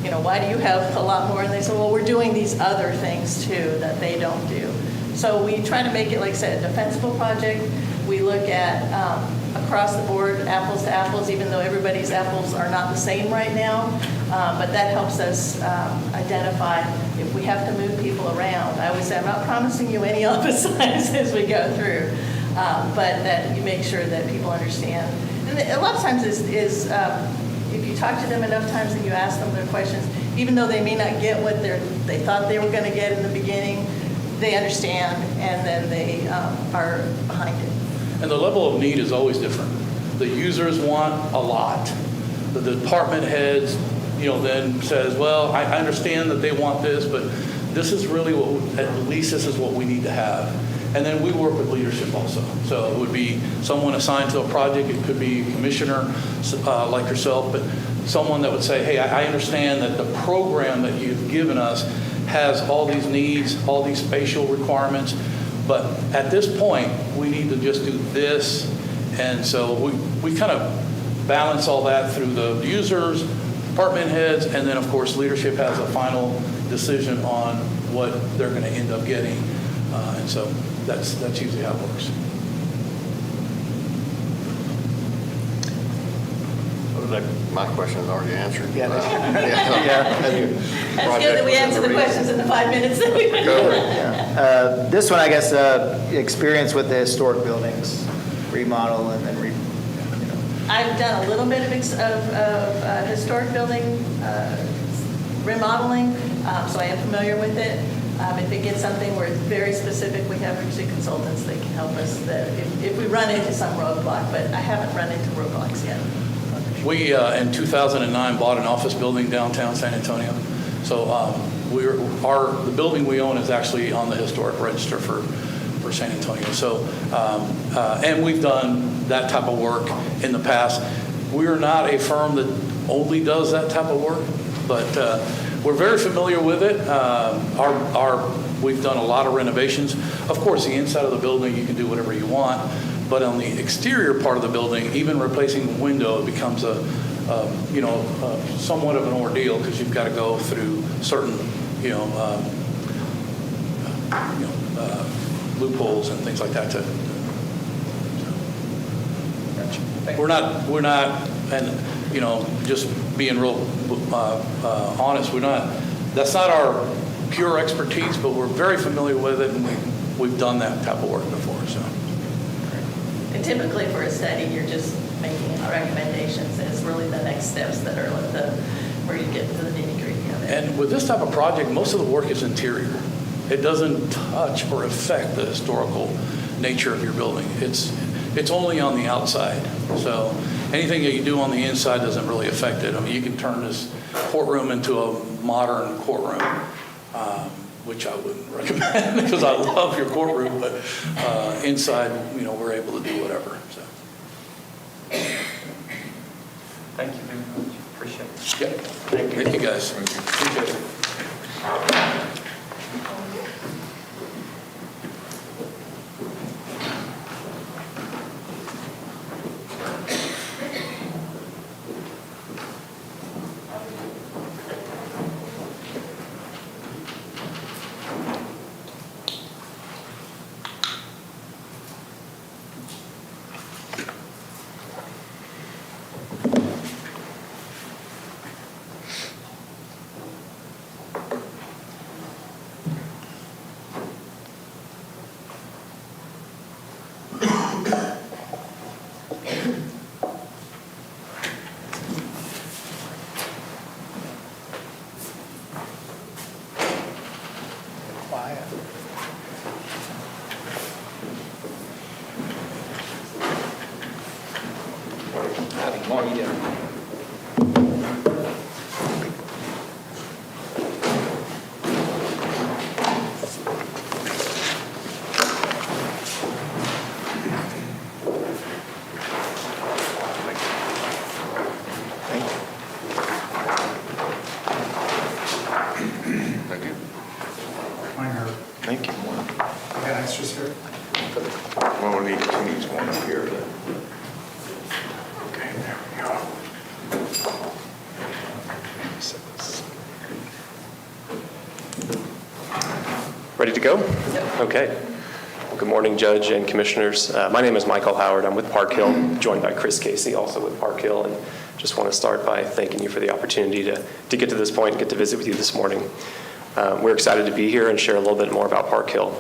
Speaker 17: you know, why do you have a lot more? And they say, well, we're doing these other things too that they don't do. So we try to make it, like I said, a defensible project. We look at across the board, apples to apples, even though everybody's apples are not the same right now. But that helps us identify if we have to move people around. I always say, I'm not promising you any office size as we go through, but that you make sure that people understand. And a lot of times if you talk to them enough times and you ask them their questions, even though they may not get what they thought they were going to get in the beginning, they understand, and then they are behind it.
Speaker 16: And the level of need is always different. The users want a lot. The department heads, then says, well, I understand that they want this, but this is really at least this is what we need to have. And then we work with leadership also. So it would be someone assigned to a project. It could be a commissioner like yourself, but someone that would say, hey, I understand that the program that you've given us has all these needs, all these spatial requirements, but at this point, we need to just do this. And so we kind of balance all that through the users, department heads, and then, of course, leadership has a final decision on what they're going to end up getting. And so that's usually how it works.
Speaker 8: My question is already answered.
Speaker 5: Yeah.
Speaker 17: That's good that we answer the questions in the 5 minutes that we
Speaker 5: Yeah. This one, I guess, experience with the historic buildings, remodel and then
Speaker 17: I've done a little bit of historic building remodeling, so I am familiar with it. If it gets something where it's very specific, we have usually consultants that can help us that if we run into some roadblock, but I haven't run into roadblocks yet.
Speaker 16: We, in 2009, bought an office building downtown San Antonio. So the building we own is actually on the historic register for San Antonio. So, and we've done that type of work in the past. We're not a firm that only does that type of work, but we're very familiar with it. We've done a lot of renovations. Of course, the inside of the building, you can do whatever you want. But on the exterior part of the building, even replacing the window becomes somewhat of an ordeal because you've got to go through certain, loopholes and things like that. We're not, and just being real honest, that's not our pure expertise, but we're very familiar with it, and we've done that type of work before. So.
Speaker 17: And typically for a study, you're just making recommendations. It's really the next steps that are where you get to the nitty-gritty of it.
Speaker 16: And with this type of project, most of the work is interior. It doesn't touch or affect the historical nature of your building. It's only on the outside. So anything that you do on the inside doesn't really affect it. I mean, you can turn this courtroom into a modern courtroom, which I wouldn't recommend because I love your courtroom, but inside, we're able to do whatever. So.
Speaker 1: Thank you very much. Appreciate it.
Speaker 16: Yep. Thank you guys. Appreciate it.
Speaker 12: he needs one up here. Okay, there we go.
Speaker 18: Ready to go? Yep. Okay. Well, good morning, Judge and Commissioners. My name is Michael Howard. I'm with Park Hill, joined by Chris Casey, also with Park Hill, and just want to start by thanking you for the opportunity to get to this point and get to visit with you this morning. We're excited to be here and share a little bit more about Park Hill.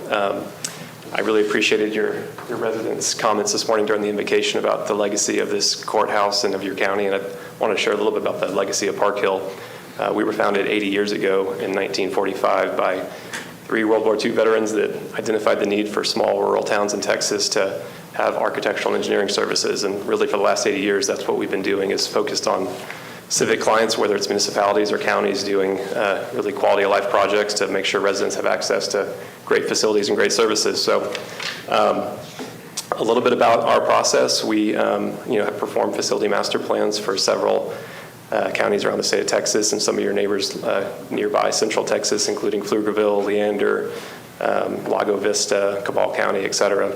Speaker 18: I really appreciated your residents' comments this morning during the invocation about the legacy of this courthouse and of your county, and I want to share a little bit about the legacy of Park Hill. We were founded 80 years ago in 1945 by 3 World War II veterans that identified the need for small rural towns in Texas to have architectural and engineering services. And really for the last 80 years, that's what we've been doing, is focused on civic clients, whether it's municipalities or counties, doing really quality of life projects to make sure residents have access to great facilities and great services. So a little bit about our process. We have performed facility master plans for several counties around the state of Texas and some of your neighbors nearby Central Texas, including Pflugerville, Leander, Lago Vista, Cabal County, et cetera.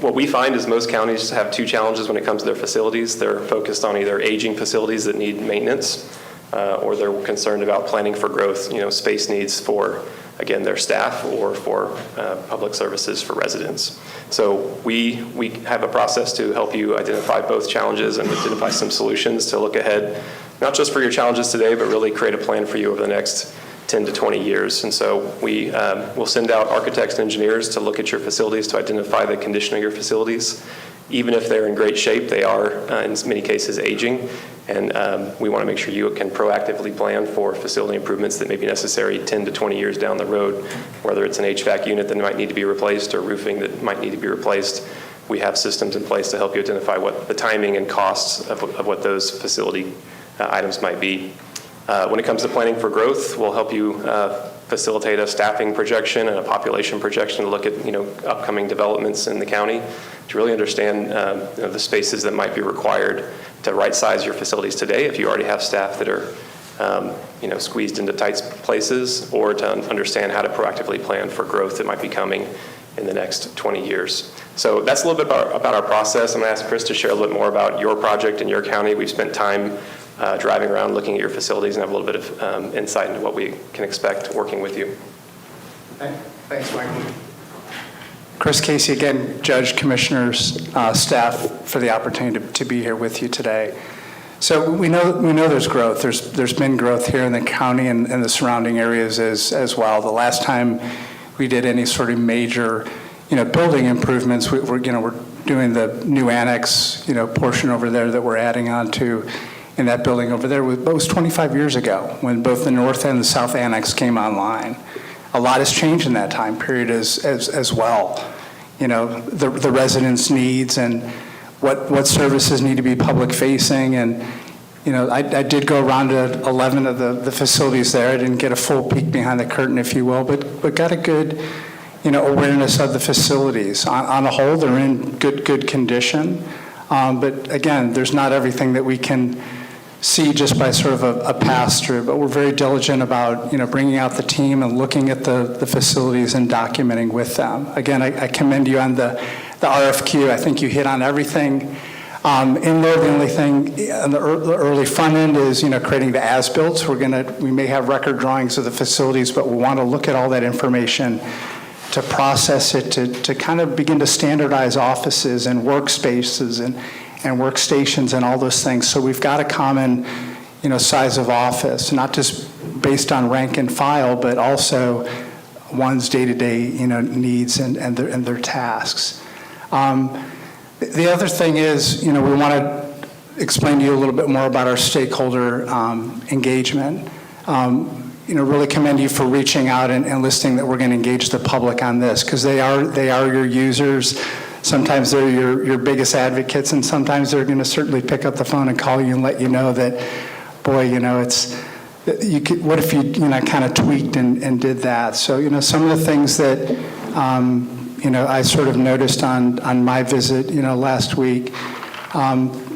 Speaker 18: What we find is most counties have 2 challenges when it comes to their facilities. They're focused on either aging facilities that need maintenance, or they're concerned about planning for growth, space needs for, again, their staff or for public services for residents. So we have a process to help you identify both challenges and identify some solutions to look ahead, not just for your challenges today, but really create a plan for you over the next 10 to 20 years. And so we will send out architects and engineers to look at your facilities to identify the condition of your facilities. Even if they're in great shape, they are in many cases aging. And we want to make sure you can proactively plan for facility improvements that may be necessary 10 to 20 years down the road, whether it's an HVAC unit that might need to be replaced or roofing that might need to be replaced. We have systems in place to help you identify what the timing and costs of what those facility items might be. When it comes to planning for growth, we'll help you facilitate a staffing projection and a population projection to look at upcoming developments in the county to really understand the spaces that might be required to right-size your facilities today if you already have staff that are squeezed into tight places, or to understand how to proactively plan for growth that might be coming in the next 20 years. So that's a little bit about our process. I'm going to ask Chris to share a little bit more about your project in your county. We've spent time driving around looking at your facilities and have a little bit of insight into what we can expect working with you.
Speaker 5: Thanks, Michael. Chris Casey again, Judge, Commissioners, staff, for the opportunity to be here with you today. So we know there's growth. There's been growth here in the county and the surrounding areas as well. The last time we did any sort of major building improvements, we're doing the new annex portion over there that we're adding on to in that building over there. It was 25 years ago when both the north and the south annex came online. A lot has changed in that time period as well. The residents' needs and what services need to be public facing. And, I did go around to 11 of the facilities there. I didn't get a full peek behind the curtain, if you will, but got a good, awareness of the facilities. On the whole, they're in good condition. But again, there's not everything that we can see just by sort of a pass-through, but we're very diligent about, bringing out the team and looking at the facilities and documenting with them. Again, I commend you on the RFQ. I think you hit on everything. In there, the only thing on the early front end is, creating the as-builts. We may have record drawings of the facilities, but we want to look at all that information to process it, to kind of begin to standardize offices and workspaces and workstations and all those things. So we've got a common, size of office, not just based on rank and file, but also one's day-to-day, needs and their tasks. The other thing is, we want to explain to you a little bit more about our stakeholder engagement. Really commend you for reaching out and listing that we're going to engage the public on this, because they are your users. Sometimes they're your biggest advocates, and sometimes they're going to certainly pick up the phone and call you and let you know that, boy, what if you kind of tweaked and did that. So, some of the things that, I sort of noticed on my visit, last week,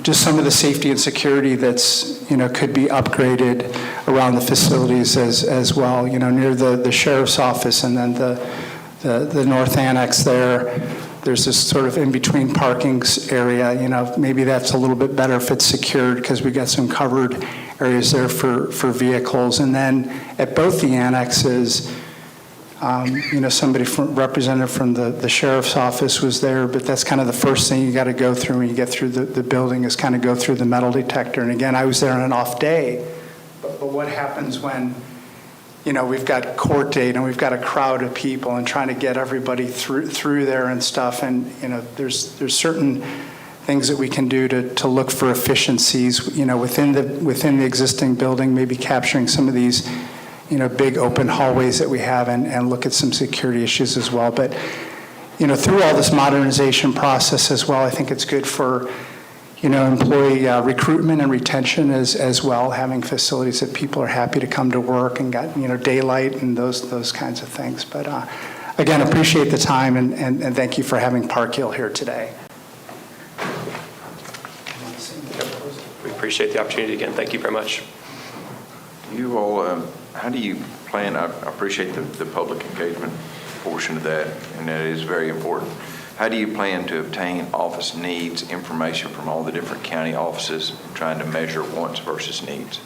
Speaker 5: just some of the safety and security that's, could be upgraded around the facilities as well, near the sheriff's office and then the north annex there.
Speaker 19: there's this sort of in-between parkings area, maybe that's a little bit better if it's secured because we got some covered areas there for vehicles. And then at both the annexes, somebody representative from the sheriff's office was there, but that's kind of the first thing you got to go through when you get through the building is kind of go through the metal detector. And again, I was there on an off day, but what happens when we've got court date and we've got a crowd of people and trying to get everybody through there and stuff. And, there's certain things that we can do to look for efficiencies, within the existing building, maybe capturing some of these, big open hallways that we have and look at some security issues as well. But, through all this modernization process as well, I think it's good for, employee recruitment and retention as well, having facilities that people are happy to come to work and got, daylight and those kinds of things. But again, appreciate the time and thank you for having Park Hill here today.
Speaker 18: We appreciate the opportunity again. Thank you very much.
Speaker 7: You all, how do you plan, I appreciate the public engagement portion of that, and that is very important. How do you plan to obtain office needs information from all the different county offices, trying to measure wants versus needs?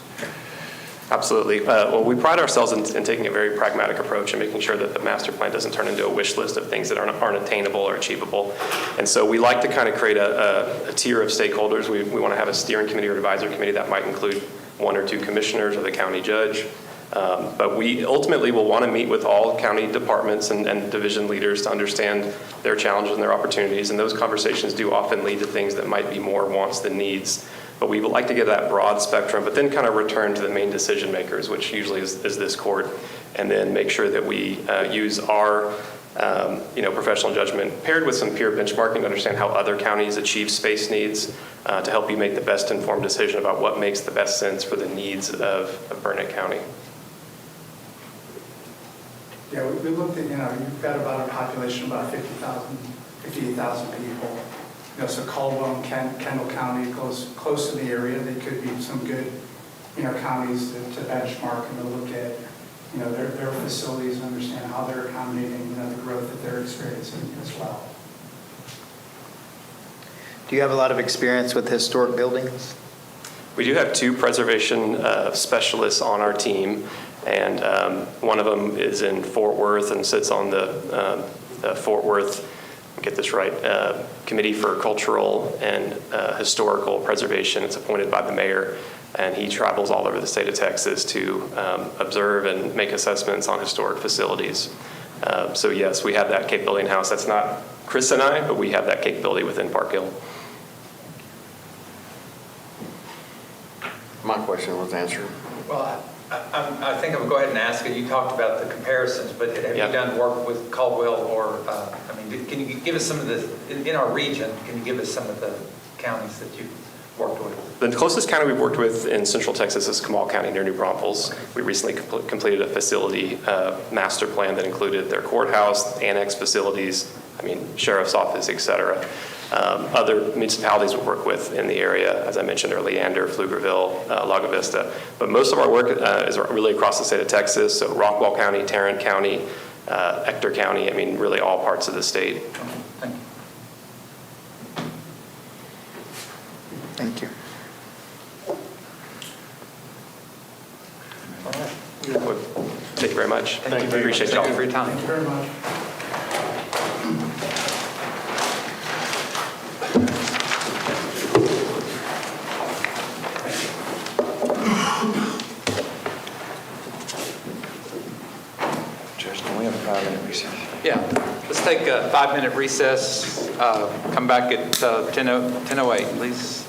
Speaker 18: Absolutely. Well, we pride ourselves in taking a very pragmatic approach and making sure that the master plan doesn't turn into a wish list of things that aren't attainable or achievable. And so we like to kind of create a tier of stakeholders. We want to have a steering committee or advisory committee that might include 1 or 2 commissioners or the county judge. But we ultimately will want to meet with all county departments and division leaders to understand their challenges and their opportunities. And those conversations do often lead to things that might be more wants than needs. But we would like to get that broad spectrum, but then kind of return to the main decision makers, which usually is this court, and then make sure that we use our professional judgment paired with some peer benchmarking to understand how other counties achieve space needs to help you make the best informed decision about what makes the best sense for the needs of Burnett County.
Speaker 19: Yeah, we looked at, you've got about a population of about 58,000 people. So Caldwell and Kendall County close to the area. They could be some good, counties to benchmark and to look at, their facilities and understand how they're accommodating, the growth that they're experiencing as well.
Speaker 5: Do you have a lot of experience with historic buildings?
Speaker 18: We do have 2 preservation specialists on our team, and one of them is in Fort Worth and sits on the Fort Worth, get this right, Committee for Cultural and Historical Preservation. It's appointed by the mayor, and he travels all over the state of Texas to observe and make assessments on historic facilities. So yes, we have that capability in-house. That's not Chris and I, but we have that capability within Park Hill.
Speaker 3: My question was answered.
Speaker 1: Well, I think I would go ahead and ask it. You talked about the comparisons, but have you done work with Caldwell or, can you give us some of the, in our region, can you give us some of the counties that you've worked with?
Speaker 18: The closest county we've worked with in Central Texas is Kamal County near New Braunfels. We recently completed a facility master plan that included their courthouse, annex facilities, sheriff's office, et cetera. Other municipalities we work with in the area, as I mentioned earlier, Leander, Pflugerville, Lago Vista. But most of our work is really across the state of Texas, so Rockwall County, Tarrant County, Ector County, really all parts of the state.
Speaker 5: Thank you.
Speaker 18: All right. Thank you very much.
Speaker 1: Thank you.
Speaker 18: Appreciate y'all.
Speaker 1: Thank you for your time.
Speaker 19: Thank you very much.
Speaker 7: Justin, we have a 5-minute recess.
Speaker 1: Yeah, let's take a 5-minute recess. Come back at 10:08, please.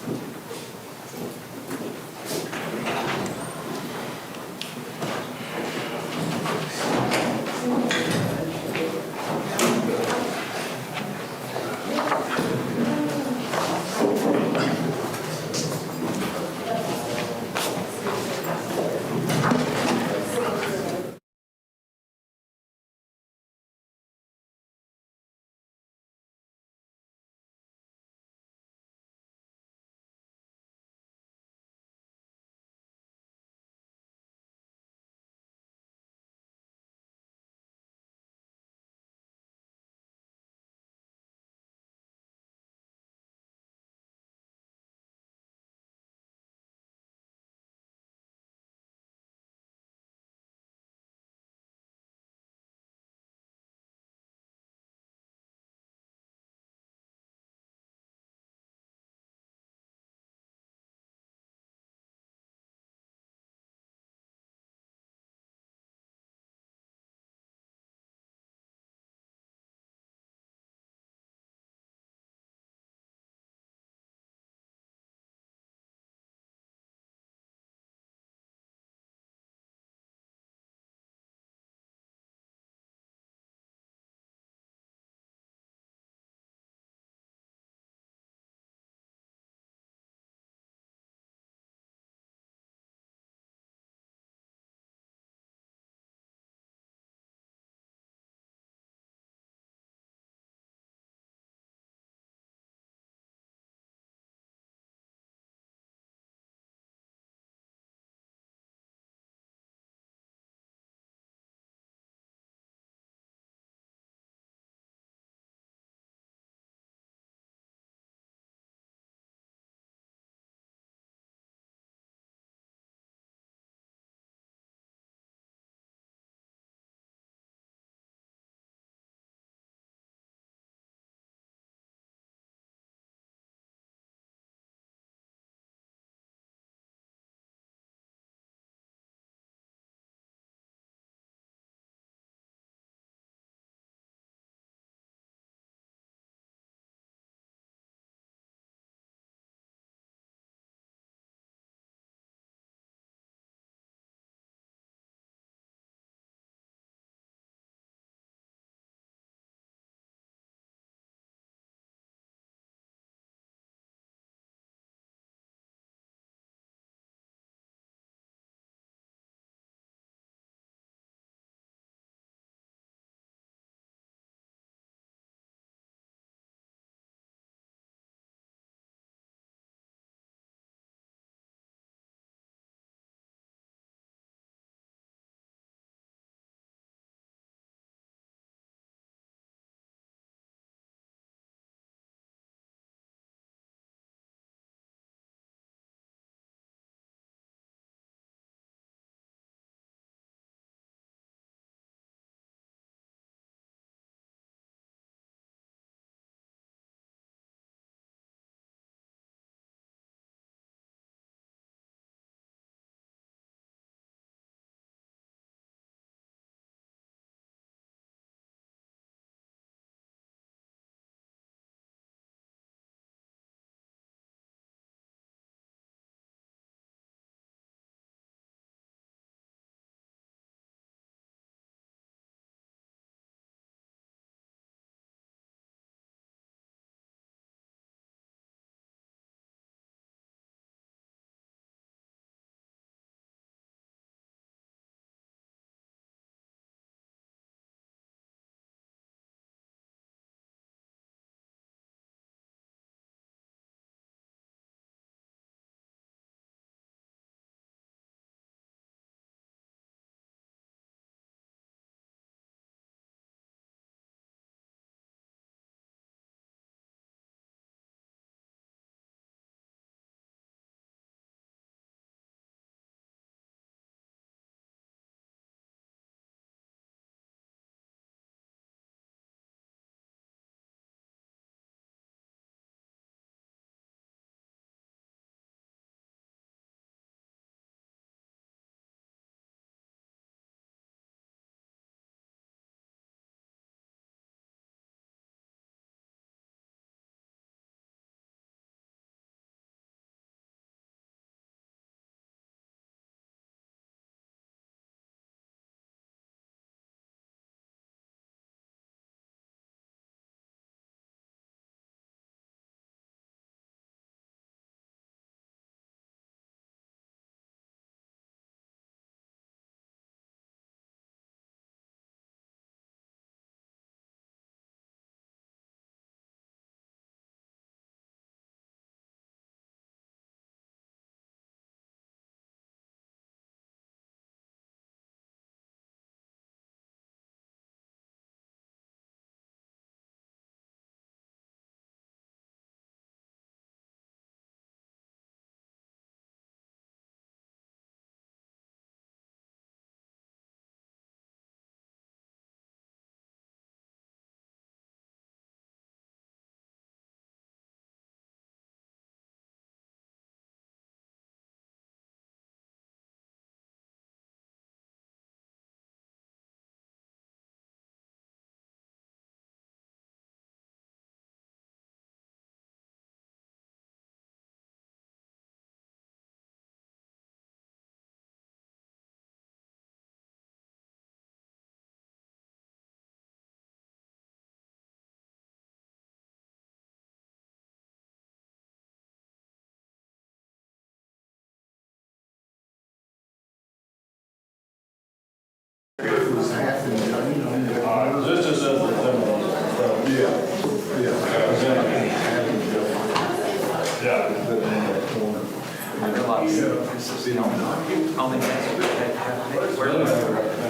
Speaker 8: This is a,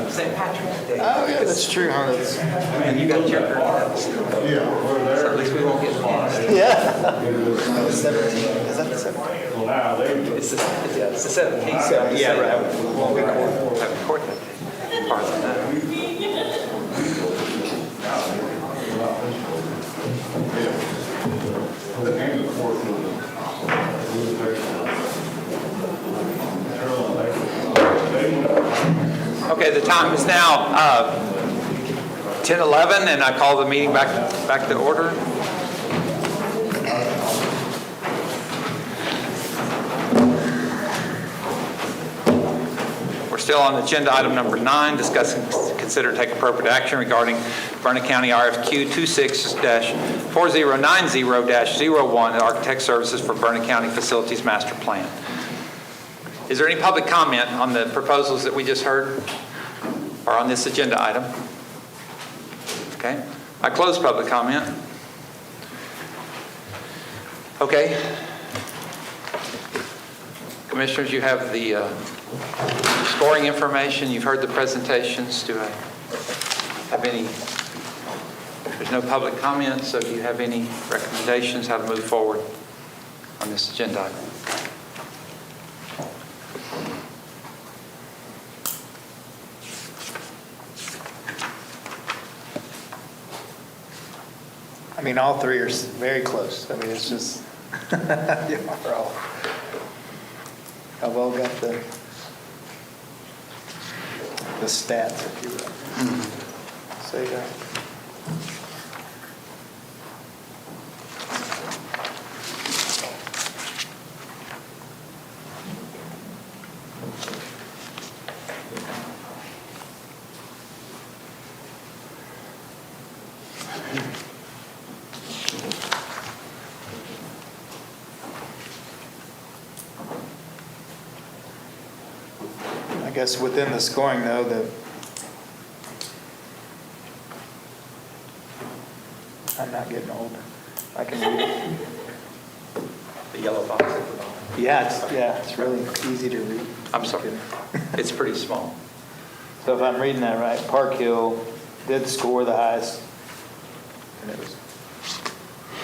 Speaker 1: St. Patrick's Day.
Speaker 5: Oh, yeah, that's true, huh?
Speaker 1: And you got your, so at least we won't get lost.
Speaker 5: Yeah. 17, is that the 17th?
Speaker 8: well, now they.
Speaker 1: It's the 17th.
Speaker 5: Yeah, right. Well, we
Speaker 1: Have court that day. Farther than that. Okay, the time is now 10:11, and I call the meeting back to order. We're still on agenda item number 9, discuss and consider take appropriate action regarding Burnett County RFQ 26-4090-01, Architect Services for Burnett County Facilities Master Plan. Is there any public comment on the proposals that we just heard or on this agenda item? Okay, I close public comment. Okay. Commissioners, you have the scoring information. You've heard the presentations. Do I have any? There's no public comment, so do you have any recommendations how to move forward on this agenda item?
Speaker 5: I mean, all three are very close. I mean, it's just, we're all, I've all got the stats, if you will. Say that. I guess within the scoring, though, I'm not getting old. I can read it.
Speaker 1: The yellow box at the bottom.
Speaker 5: Yeah, it's really easy to read.
Speaker 1: I'm sorry. It's pretty small.
Speaker 5: So if I'm reading that right, Park Hill did score the highest, and it was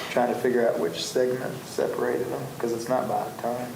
Speaker 5: trying to figure out which segment separated them, because it's not by time.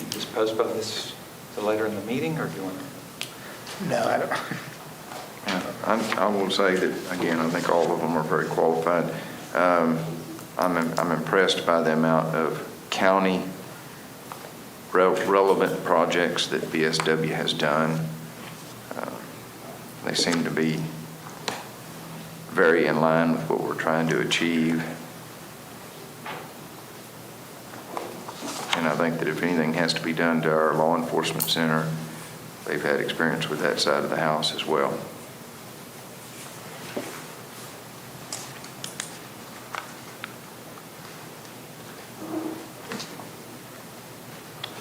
Speaker 1: Just postpone this to later in the meeting, or do you want to?
Speaker 5: No, I don't.
Speaker 7: I will say that, again, I think all of them are very qualified. I'm impressed by the amount of county relevant projects that BSW has done. They seem to be very in line with what we're trying to achieve. And I think that if anything has to be done to our law enforcement center, they've had experience with that side of the house as well.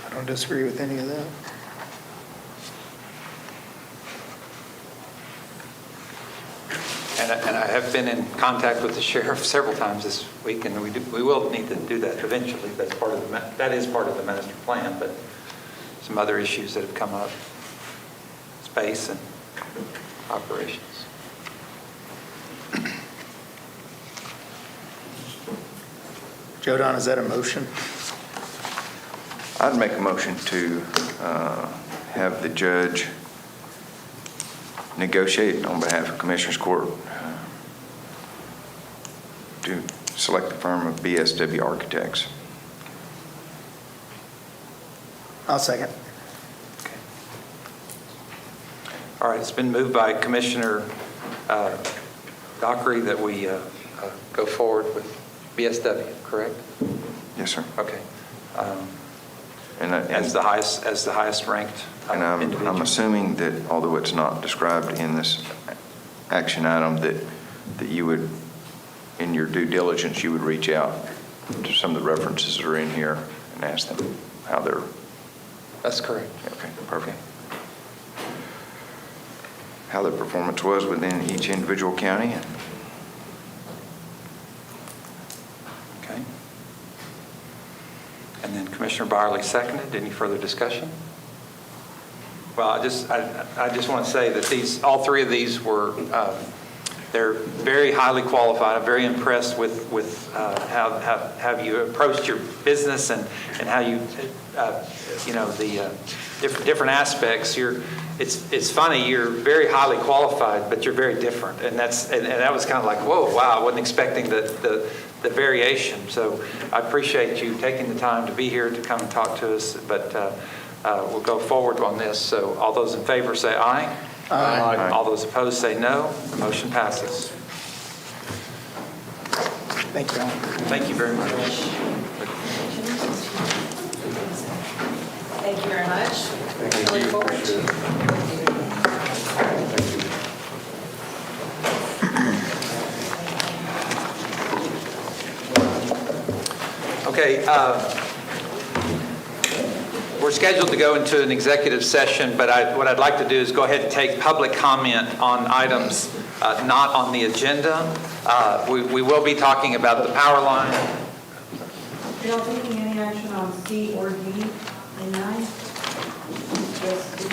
Speaker 5: I don't disagree with any of that.
Speaker 1: And I have been in contact with the sheriff several times this week, and we will need to do that eventually. That is part of the master plan, but some other issues that have come up, space and operations.
Speaker 5: Joe Don, is that a motion?
Speaker 7: I'd make a motion to have the judge negotiate on behalf of Commissioners Court to select the firm of BSW Architects.
Speaker 5: I'll second.
Speaker 1: All right, it's been moved by Commissioner Dockery that we go forward with BSW, correct?
Speaker 7: Yes, sir.
Speaker 1: Okay.
Speaker 7: And
Speaker 1: As the highest ranked
Speaker 7: And I'm
Speaker 1: individual.
Speaker 7: assuming that, although it's not described in this action item, that you would, in your due diligence, you would reach out to some of the references that are in here and ask them how they're.
Speaker 1: That's correct.
Speaker 7: Okay, perfect. How their performance was within each individual county.
Speaker 1: Okay. And then Commissioner Byerly seconded. Any further discussion? Well, I just want to say that all three of these were, they're very highly qualified. I'm very impressed with how you approached your business and how you, the different aspects. It's funny, you're very highly qualified, but you're very different. And that was kind of like, whoa, wow, I wasn't expecting the variation. So I appreciate you taking the time to be here to come and talk to us, but we'll go forward on this. So all those in favor say aye.
Speaker 5: Aye.
Speaker 1: All those opposed say no. The motion passes.
Speaker 5: Thank you, Alan.
Speaker 1: Thank you very much.
Speaker 14: Thank you very much. I look forward to
Speaker 1: Okay, we're scheduled to go into an executive session, but what I'd like to do is go ahead and take public comment on items not on the agenda. We will be talking about the power line.
Speaker 20: You're not taking any action on C or D tonight? Just D.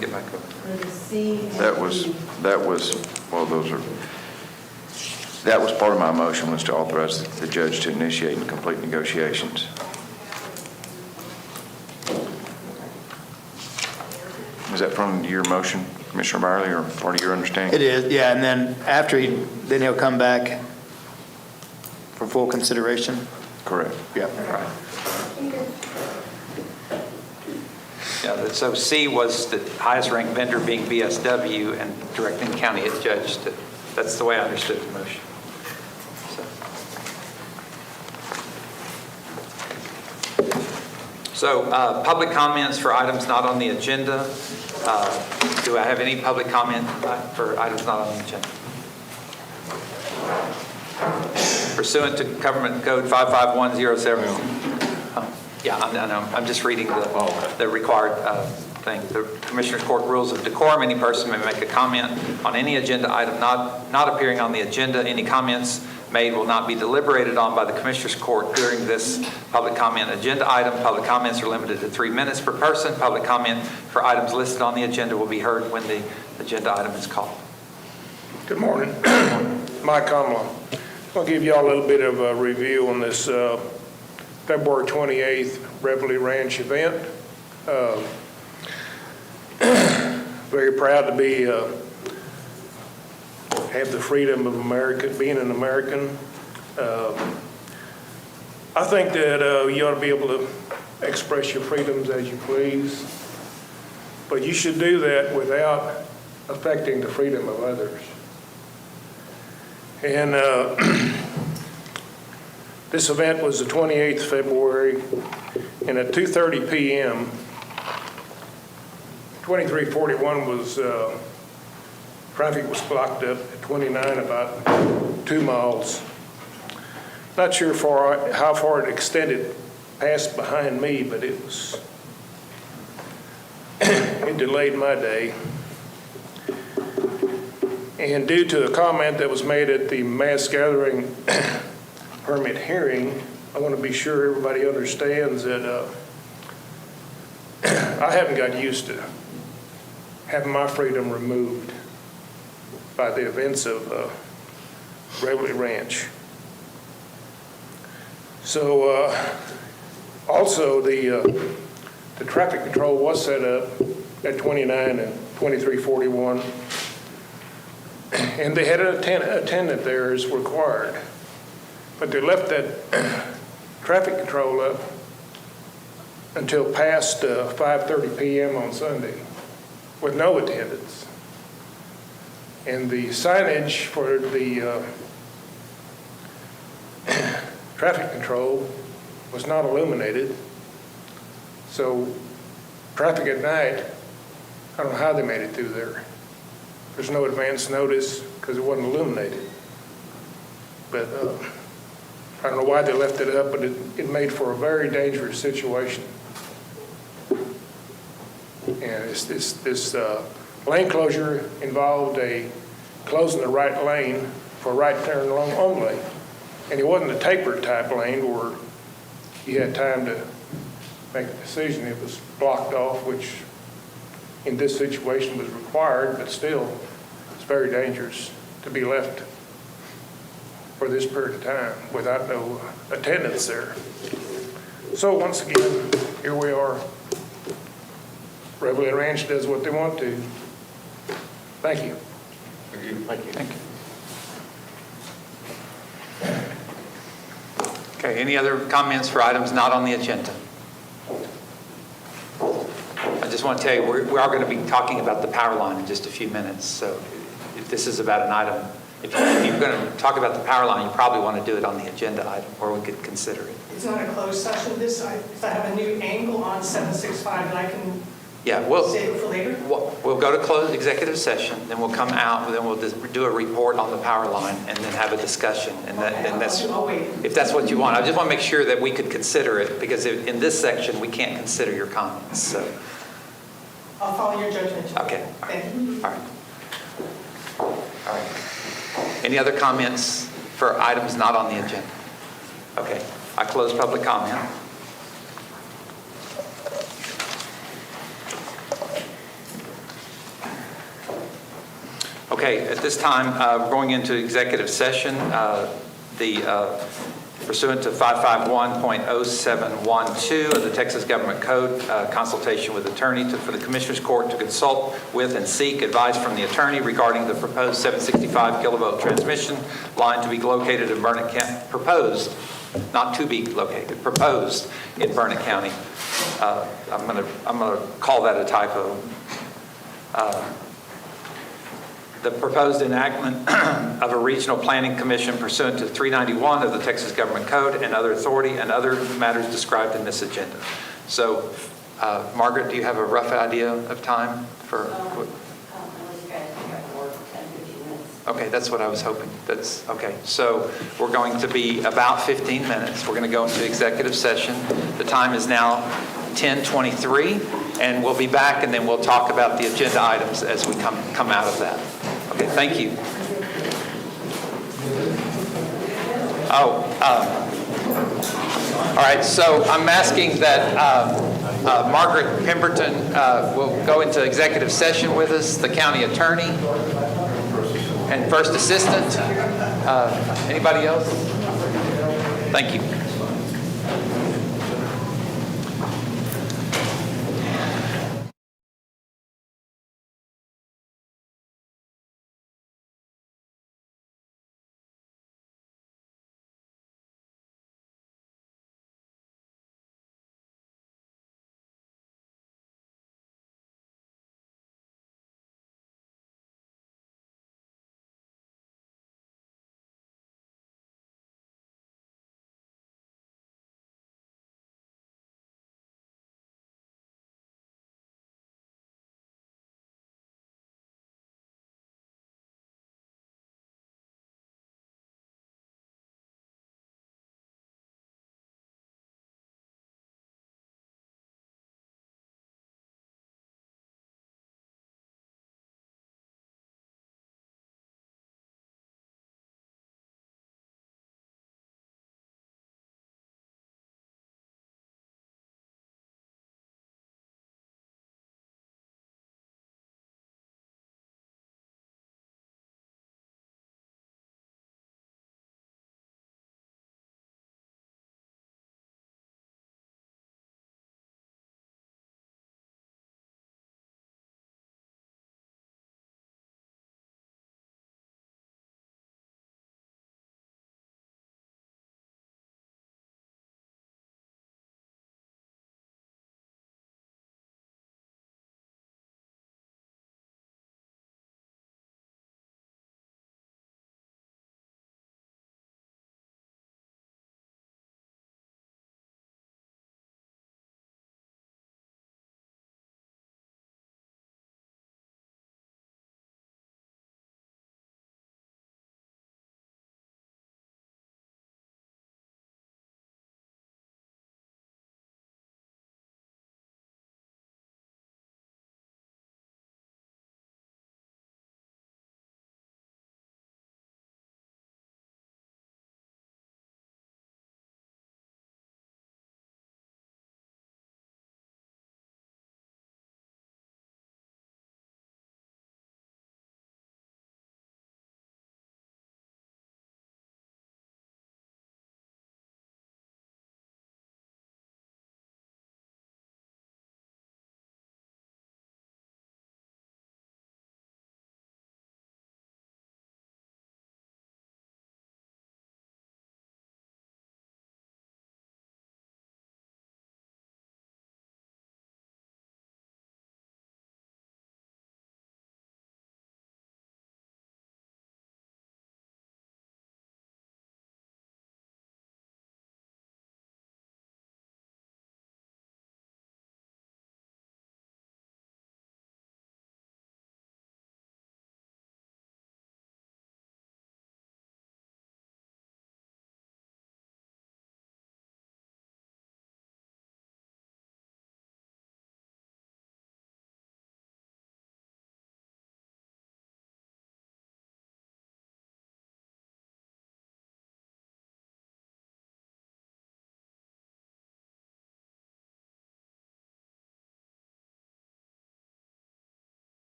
Speaker 1: Get back over.
Speaker 20: For the C and
Speaker 7: That was, well, that was part of my motion, was to authorize the judge to initiate and complete negotiations. Is that from your motion, Commissioner Byerly, or part of your understanding?
Speaker 5: It is, yeah, and then then he'll come back for full consideration.
Speaker 7: Correct.
Speaker 5: Yeah.
Speaker 1: Right. Yeah, so C was the highest ranked vendor being BSW and directing the county judge to, that's the way I understood the motion. So public comments for items not on the agenda. Do I have any public comment for items not on the agenda? Pursuant to Government Code 55107. Yeah, I know. I'm just reading the required thing. The Commissioners Court Rules of Decorum. Any person may make a comment on any agenda item not appearing on the agenda. Any comments made will not be deliberated on by the Commissioners Court during this public comment agenda item. Public comments are limited to 3 minutes per person. Public comment for items listed on the agenda will be heard when the agenda item is called.
Speaker 21: Good morning. Mike Conlon. I'll give you all a little bit of a review on this February 28th Reveille Ranch event. Very proud to be have the freedom of America, being an American. I think that you ought to be able to express your freedoms as you please, but you should do that without affecting the freedom of others. And this event was the 28th of February, and at 2:30 p.m., 2341 was, traffic was blocked up at 29 about 2 miles. Not sure how far it extended past behind me, but it delayed my day. And due to a comment that was made at the mass gathering permit hearing, I want to be sure everybody understands that I haven't got used to having my freedom removed by the events of Reveille Ranch. So also the traffic control was set up at 29 and 2341, and they had an attendant there as required, but they left that traffic control up until past 5:30 p.m. on Sunday with no attendance. And the signage for the traffic control was not illuminated. So traffic at night, I don't know how they made it through there. There's no advance notice because it wasn't illuminated. But I don't know why they left it up, but it made for a very dangerous situation. And this lane closure involved closing the right lane for right turn only. And it wasn't a tapered type lane where you had time to make a decision. It was blocked off, which in this situation was required, but still it's very dangerous to be left for this period of time without no attendance there. So once again, here we are. Revelation Ranch does what they want to. Thank you.
Speaker 8: Thank you.
Speaker 1: Thank you. Thank you. Okay, any other comments for items not on the agenda? I just want to tell you, we are going to be talking about the power line in just a few minutes. So if this is about an item, if you're going to talk about the power line, you probably want to do it on the agenda item, or we could consider it.
Speaker 10: It's not a closed session, if I have a new angle on 765 that I can
Speaker 1: Yeah,
Speaker 10: save it for later?
Speaker 1: we'll go to closed executive session, then we'll come out, then we'll just do a report on the power line, and then have a discussion. And that's,
Speaker 10: I'll wait.
Speaker 1: if that's what you want. I just want to make sure that we could consider it, because in this section, we can't consider your comments, so.
Speaker 10: I'll follow your judgment.
Speaker 1: Okay.
Speaker 10: Thank you.
Speaker 1: All right. All right. Any other comments for items not on the agenda? Okay. I close public comment. Okay, at this time, we're going into executive session. Pursuant to 551.0712 of the Texas Government Code, consultation with attorney for the Commissioners Court to consult with and seek advice from the attorney regarding the proposed 765 kilovolt transmission line to be located in Burnett County. Proposed, not to be located, proposed in Burnett County. I'm going to call that a typo. The proposed enactment of a regional planning commission pursuant to 391 of the Texas Government Code and other authority and other matters described in this agenda. So, Margaret, do you have a rough idea of time for? Okay, that's what I was hoping. That's okay. So we're going to be about 15 minutes. We're going to go into executive session. The time is now 10:23, and we'll be back, and then we'll talk about the agenda items as we come out of that. Okay, thank you. All right, so I'm asking that Margaret Pemberton will go into executive session with us, the county attorney and first assistant. Anybody else? Thank you.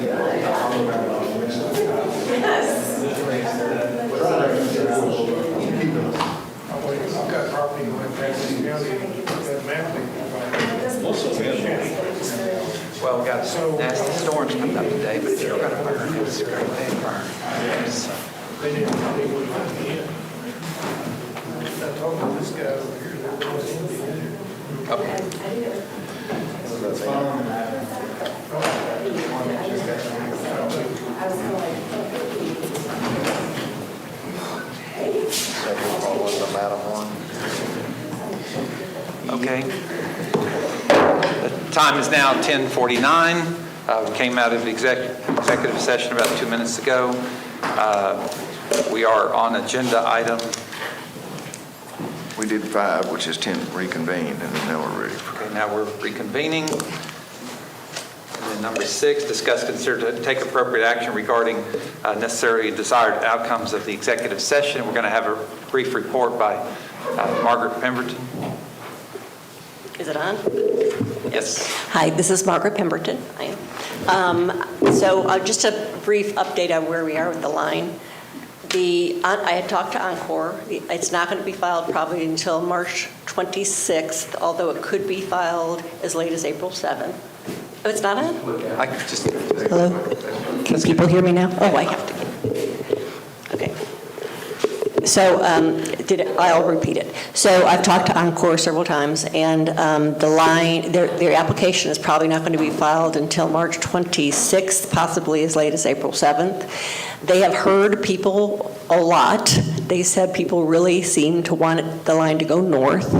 Speaker 21: I've got property going past this county, that map thing.
Speaker 1: Well, we got some nasty storms coming up today, but if you're going to burn, it's a great day to burn. So,
Speaker 21: They didn't tell me what was in. I told them this guy over here, there was in.
Speaker 1: Okay. The time is now 10:49. We came out of executive session about 2 minutes ago. We are on agenda item.
Speaker 7: We did 5, which is 10 reconvened, and now we're ready for.
Speaker 1: Okay, now we're reconvening. And then number 6, discuss, consider to take appropriate action regarding necessary and desired outcomes of the executive session. We're going to have a brief report by Margaret Pemberton.
Speaker 2: Is it on?
Speaker 1: Yes.
Speaker 2: Hi, this is Margaret Pemberton. So just a brief update on where we are with the line. I had talked to Encore. It's not going to be filed probably until March 26th, although it could be filed as late as April 7th. Oh, it's not on? Hello? Can people hear me now? Oh, I have to. Okay. So I'll repeat it. So I've talked to Encore several times, and the line, their application is probably not going to be filed until March 26th, possibly as late as April 7th. They have heard people a lot. They said people really seem to want the line to go north.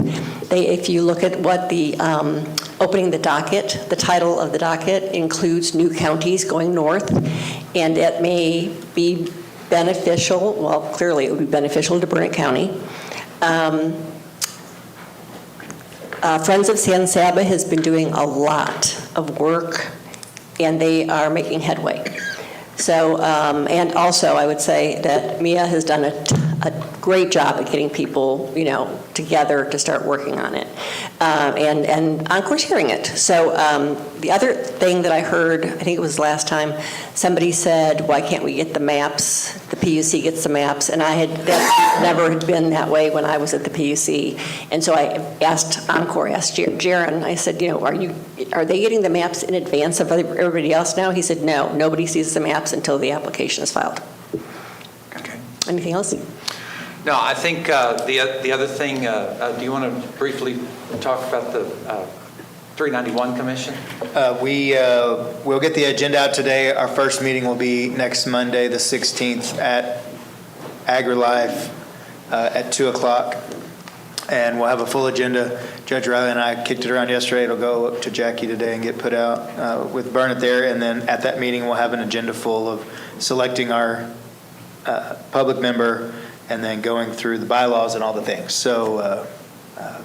Speaker 2: If you look at what the opening the docket, the title of the docket includes new counties going north, and it may be beneficial, well, clearly it would be beneficial to Burnett County. Friends of San Saba has been doing a lot of work, and they are making headway. So, and also I would say that Mia has done a great job at getting people, together to start working on it. And Encore's hearing it. So the other thing that I heard, I think it was last time, somebody said, why can't we get the maps? The PUC gets the maps. And that's never been that way when I was at the PUC. And so I asked Encore, asked Jaron, I said, are they getting the maps in advance of everybody else now? He said, no, nobody sees the maps until the application is filed.
Speaker 1: Okay.
Speaker 2: Anything else?
Speaker 1: No, I think the other thing, do you want to briefly talk about the 391 Commission?
Speaker 5: We'll get the agenda out today. Our first meeting will be next Monday, the 16th at AgriLife at 2 o'clock. And we'll have a full agenda. Judge Riley and I kicked it around yesterday. It'll go up to Jackie today and get put out with Burnett there. And then at that meeting, we'll have an agenda full of selecting our public member and then going through the bylaws and all the things. So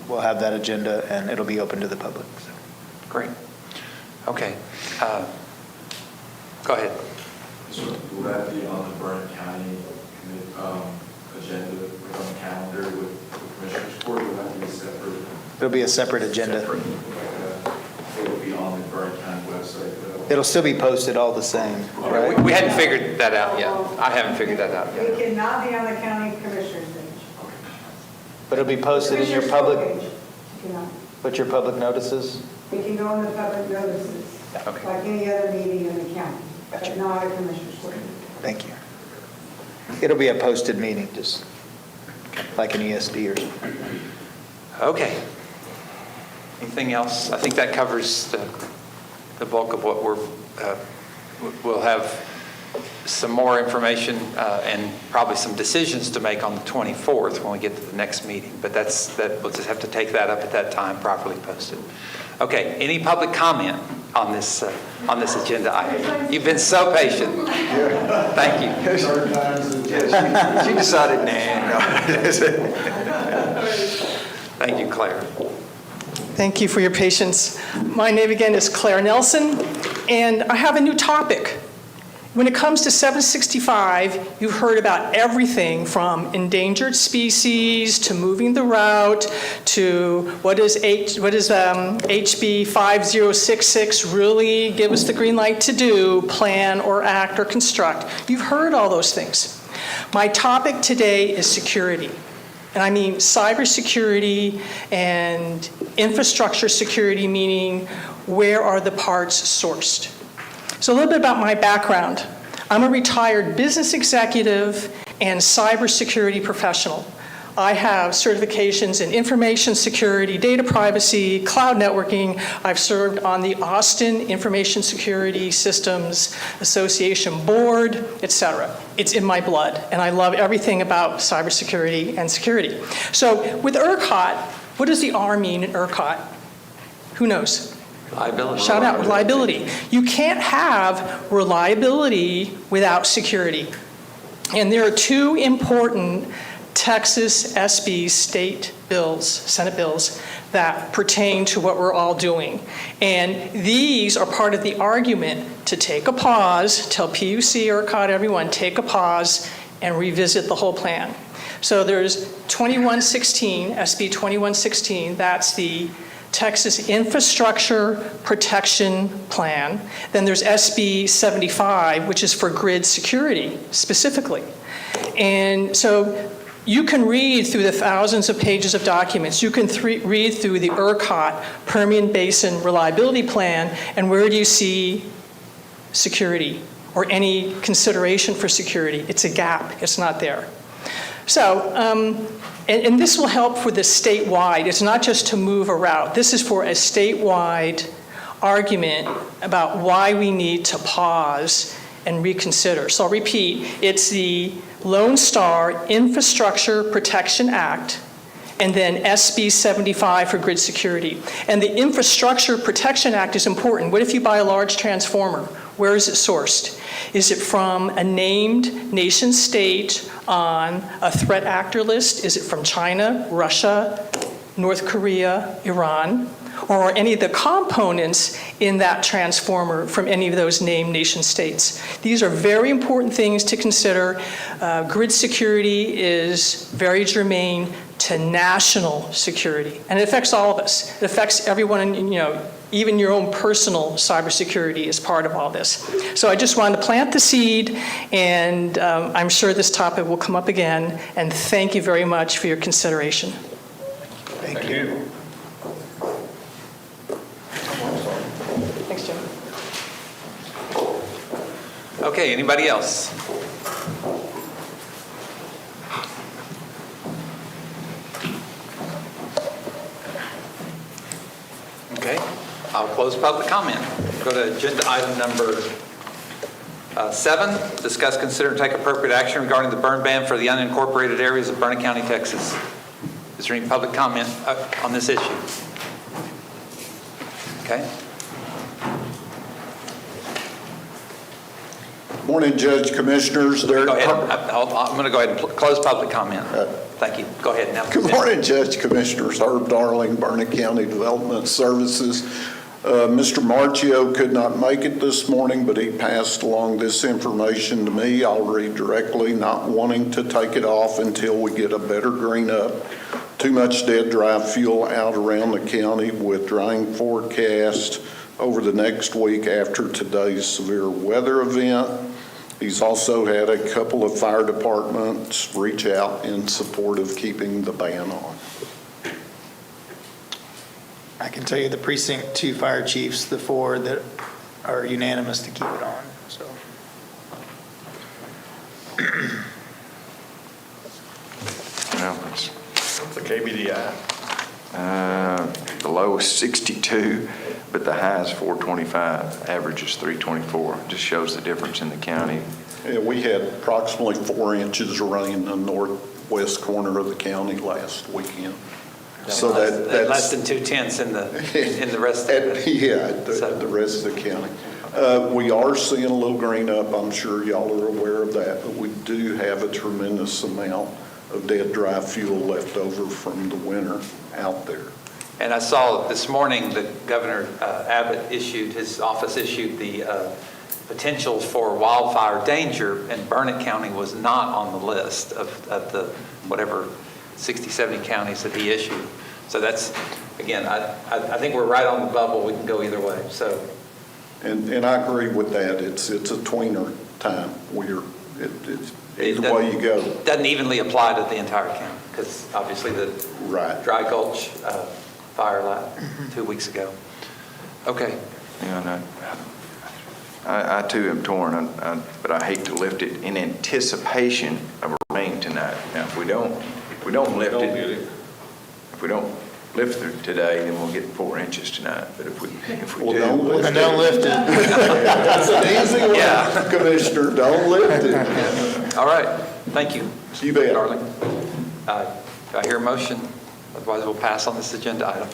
Speaker 5: we'll have that agenda, and it'll be open to the public. So.
Speaker 1: Great. Okay. Go ahead.
Speaker 3: So will that be on the Burnett County agenda, on the calendar with Commissioners Court, or will that be separate?
Speaker 5: It'll be a separate agenda.
Speaker 3: Separate. It will be on the Burnett County website.
Speaker 5: It'll still be posted all the same, right?
Speaker 1: We hadn't figured that out yet. I haven't figured that out yet.
Speaker 20: It cannot be on the county commissioners page.
Speaker 5: But it'll be posted in your public,
Speaker 20: Commissioners page. It cannot.
Speaker 5: but your public notices?
Speaker 20: It can go in the public notices,
Speaker 5: Okay.
Speaker 20: like any other meeting in the county, but not a commissioner's court.
Speaker 5: Thank you. It'll be a posted meeting, just like an ESD or something.
Speaker 1: Okay. Anything else? I think that covers the bulk of what we'll have some more information and probably some decisions to make on the 24th when we get to the next meeting. But we'll just have to take that up at that time, properly posted. Okay. Any public comment on this agenda item? You've been so patient. Thank you.
Speaker 7: She decided, nah.
Speaker 1: Thank you, Claire.
Speaker 10: Thank you for your patience. My name again is Claire Nelson, and I have a new topic. When it comes to 765, you've heard about everything from endangered species to moving the route to what is HB 5066 really give us the green light to do, plan or act or construct. You've heard all those things. My topic today is security. And I mean cybersecurity and infrastructure security, meaning where are the parts sourced? So a little bit about my background. I'm a retired business executive and cybersecurity professional. I have certifications in information security, data privacy, cloud networking. I've served on the Austin Information Security Systems Association board, etc. It's in my blood, and I love everything about cybersecurity and security. So with ERCOT, what does the R mean in ERCOT? Who knows?
Speaker 1: Reliability.
Speaker 10: Shout out, reliability. You can't have reliability without security. And there are two important Texas SB state bills, Senate bills, that pertain to what we're all doing. And these are part of the argument to take a pause, tell PUC, ERCOT, everyone, take a pause and revisit the whole plan. So there's 2116, SB 2116, that's the Texas Infrastructure Protection Plan. Then there's SB 75, which is for grid security specifically. And so you can read through the thousands of pages of documents. You can read through the ERCOT Permian Basin Reliability Plan, and where do you see security or any consideration for security? It's a gap. It's not there. So, and this will help for the statewide. It's not just to move a route. This is for a statewide argument about why we need to pause and reconsider. So I'll repeat, it's the Lone Star Infrastructure Protection Act, and then SB 75 for grid security. And the Infrastructure Protection Act is important. What if you buy a large transformer? Where is it sourced? Is it from a named nation state on a threat actor list? Is it from China, Russia, North Korea, Iran? Or are any of the components in that transformer from any of those named nation states? These are very important things to consider. Grid security is very germane to national security, and it affects all of us. It affects everyone, even your own personal cybersecurity is part of all this. So I just wanted to plant the seed, and I'm sure this topic will come up again, and thank you very much for your consideration.
Speaker 21: Thank you.
Speaker 10: Thanks, Jim.
Speaker 1: Okay, anybody else? Okay, I'll close public comment. Go to agenda item number 7, discuss, consider, and take appropriate action regarding the burn ban for the unincorporated areas of Burnett County, Texas. Is there any public comment on this issue? Okay.
Speaker 12: Morning, Judge, Commissioners.
Speaker 1: Go ahead. I'm going to go ahead and close public comment. Thank you. Go ahead now.
Speaker 12: Good morning, Judge, Commissioners. Herb Darling, Burnett County Development Services. Mr. Marchio could not make it this morning, but he passed along this information to me. I'll read directly, not wanting to take it off until we get a better green up. Too much dead dry fuel out around the county with drying forecast over the next week after today's severe weather event. He's also had a couple of fire departments reach out in support of keeping the ban on.
Speaker 5: I can tell you the precinct 2 fire chiefs, the 4 that are unanimous to keep it on, so.
Speaker 7: Well, it's
Speaker 8: What's the KBDI?
Speaker 7: the low is 62, but the high is 425, average is 324. Just shows the difference in the county.
Speaker 12: Yeah, we had approximately 4 inches of rain in the northwest corner of the county last weekend. So that's
Speaker 1: less than 2/10 in the rest of it.
Speaker 12: Yeah, the rest of the county. We are seeing a little green up. I'm sure y'all are aware of that, but we do have a tremendous amount of dead dry fuel left over from the winter out there.
Speaker 1: And I saw this morning that Governor Abbott his office issued the potential for wildfire danger, and Burnett County was not on the list of the whatever 60, 70 counties that he issued. So that's, again, I think we're right on the bubble. We can go either way. So,
Speaker 12: And I agree with that. It's a tweener time where it's either way you go.
Speaker 1: Doesn't evenly apply to the entire county because obviously the Dry Gulch fire 2 weeks ago. Okay.
Speaker 7: Yeah, no, I too am torn, but I hate to lift it in anticipation of a rain tonight. Now, if we don't lift it, if we don't lift it today, then we'll get 4 inches tonight. But if we do,
Speaker 12: don't lift it.
Speaker 5: Don't lift it.
Speaker 12: That's an easy one,
Speaker 1: Yeah.
Speaker 12: Commissioner. Don't lift it.
Speaker 1: All right. Thank you.
Speaker 12: You bet.
Speaker 1: Darling. Do I hear a motion? Otherwise, we'll pass on this agenda item.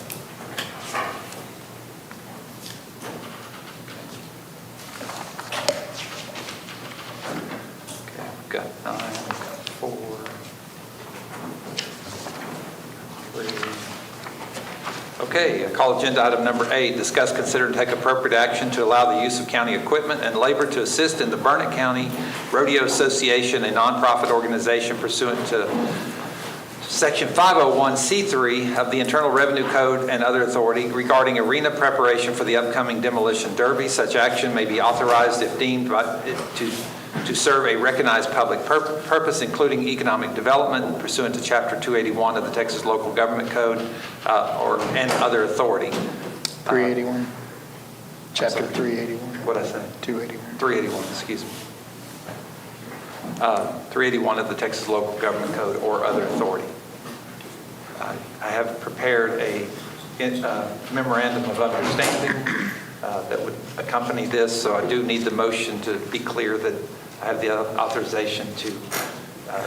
Speaker 1: Okay, we've got 9, 4, 3. Okay, call agenda item number 8, discuss, consider, and take appropriate action to allow the use of county equipment and labor to assist in the Burnett County Rodeo Association, a nonprofit organization pursuant to Section 501c3 of the Internal Revenue Code and other authority regarding arena preparation for the upcoming demolition derby. Such action may be authorized if deemed to serve a recognized public purpose, including economic development pursuant to Chapter 281 of the Texas Local Government Code and other authority.
Speaker 5: 381. Chapter 381.
Speaker 1: What did I say?
Speaker 5: 281.
Speaker 1: 381, excuse me. 381 of the Texas Local Government Code or other authority. I have prepared a memorandum of understanding that would accompany this, so I do need the motion to be clear that I have the authorization to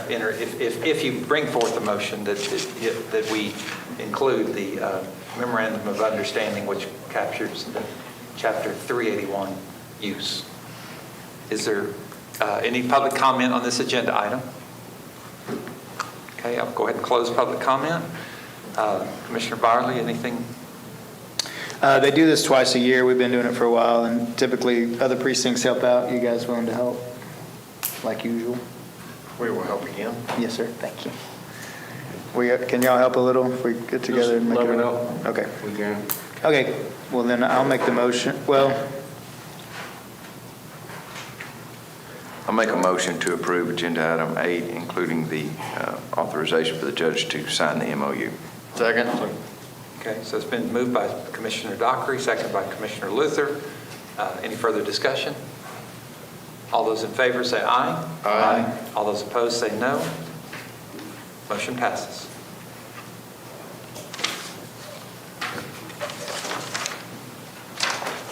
Speaker 1: enter, if you bring forth the motion, that we include the memorandum of understanding which captures the Chapter 381 use. Is there any public comment on this agenda item? Okay, I'll go ahead and close public comment. Commissioner Byerly, anything?
Speaker 5: They do this twice a year. We've been doing it for a while, and typically other precincts help out. You guys willing to help, like usual?
Speaker 8: We will help again.
Speaker 5: Yes, sir. Thank you. Can y'all help a little if we get together and make
Speaker 8: let
Speaker 5: it?
Speaker 8: me know.
Speaker 5: Okay.
Speaker 8: We can.
Speaker 5: Okay. Well, then I'll make the motion. Well,
Speaker 7: I'll make a motion to approve agenda item 8, including the authorization for the judge to sign the MOU.
Speaker 8: Second.
Speaker 1: Okay, so it's been moved by Commissioner Dockery, seconded by Commissioner Luther. Any further discussion? All those in favor say aye.
Speaker 8: Aye.
Speaker 1: All those opposed say no. Motion passes.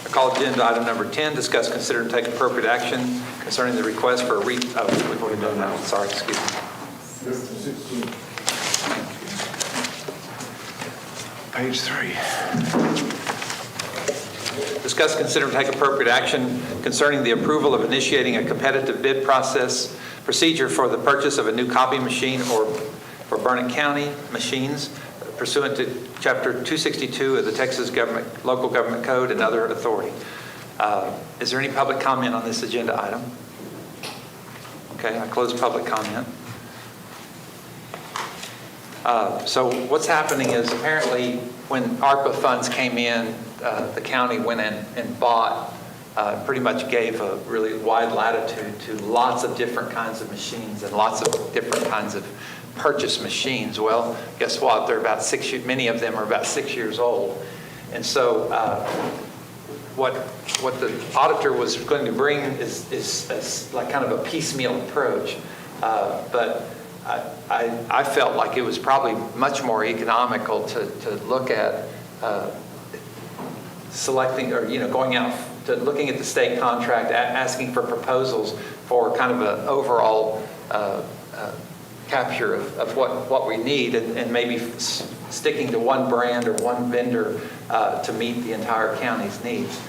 Speaker 1: I call agenda item number 10, discuss, consider, and take appropriate action concerning the request for a we've already done that one. Sorry, excuse me.
Speaker 7: Page 3.
Speaker 1: Discuss, consider, and take appropriate action concerning the approval of initiating a competitive bid procedure for the purchase of a new copy machine for Burnett County machines pursuant to Chapter 262 of the Texas Local Government Code and other authority. Is there any public comment on this agenda item? Okay, I close public comment. So what's happening is apparently when ARPA funds came in, the county went in and bought, pretty much gave a really wide latitude to lots of different kinds of machines and lots of different kinds of purchase machines. Well, guess what? They're about many of them are about 6 years old. And so what the auditor was going to bring is like kind of a piecemeal approach. But I felt like it was probably much more economical to look at selecting or, going out to looking at the state contract, asking for proposals for kind of an overall capture of what we need and maybe sticking to one brand or one vendor to meet the entire county's needs.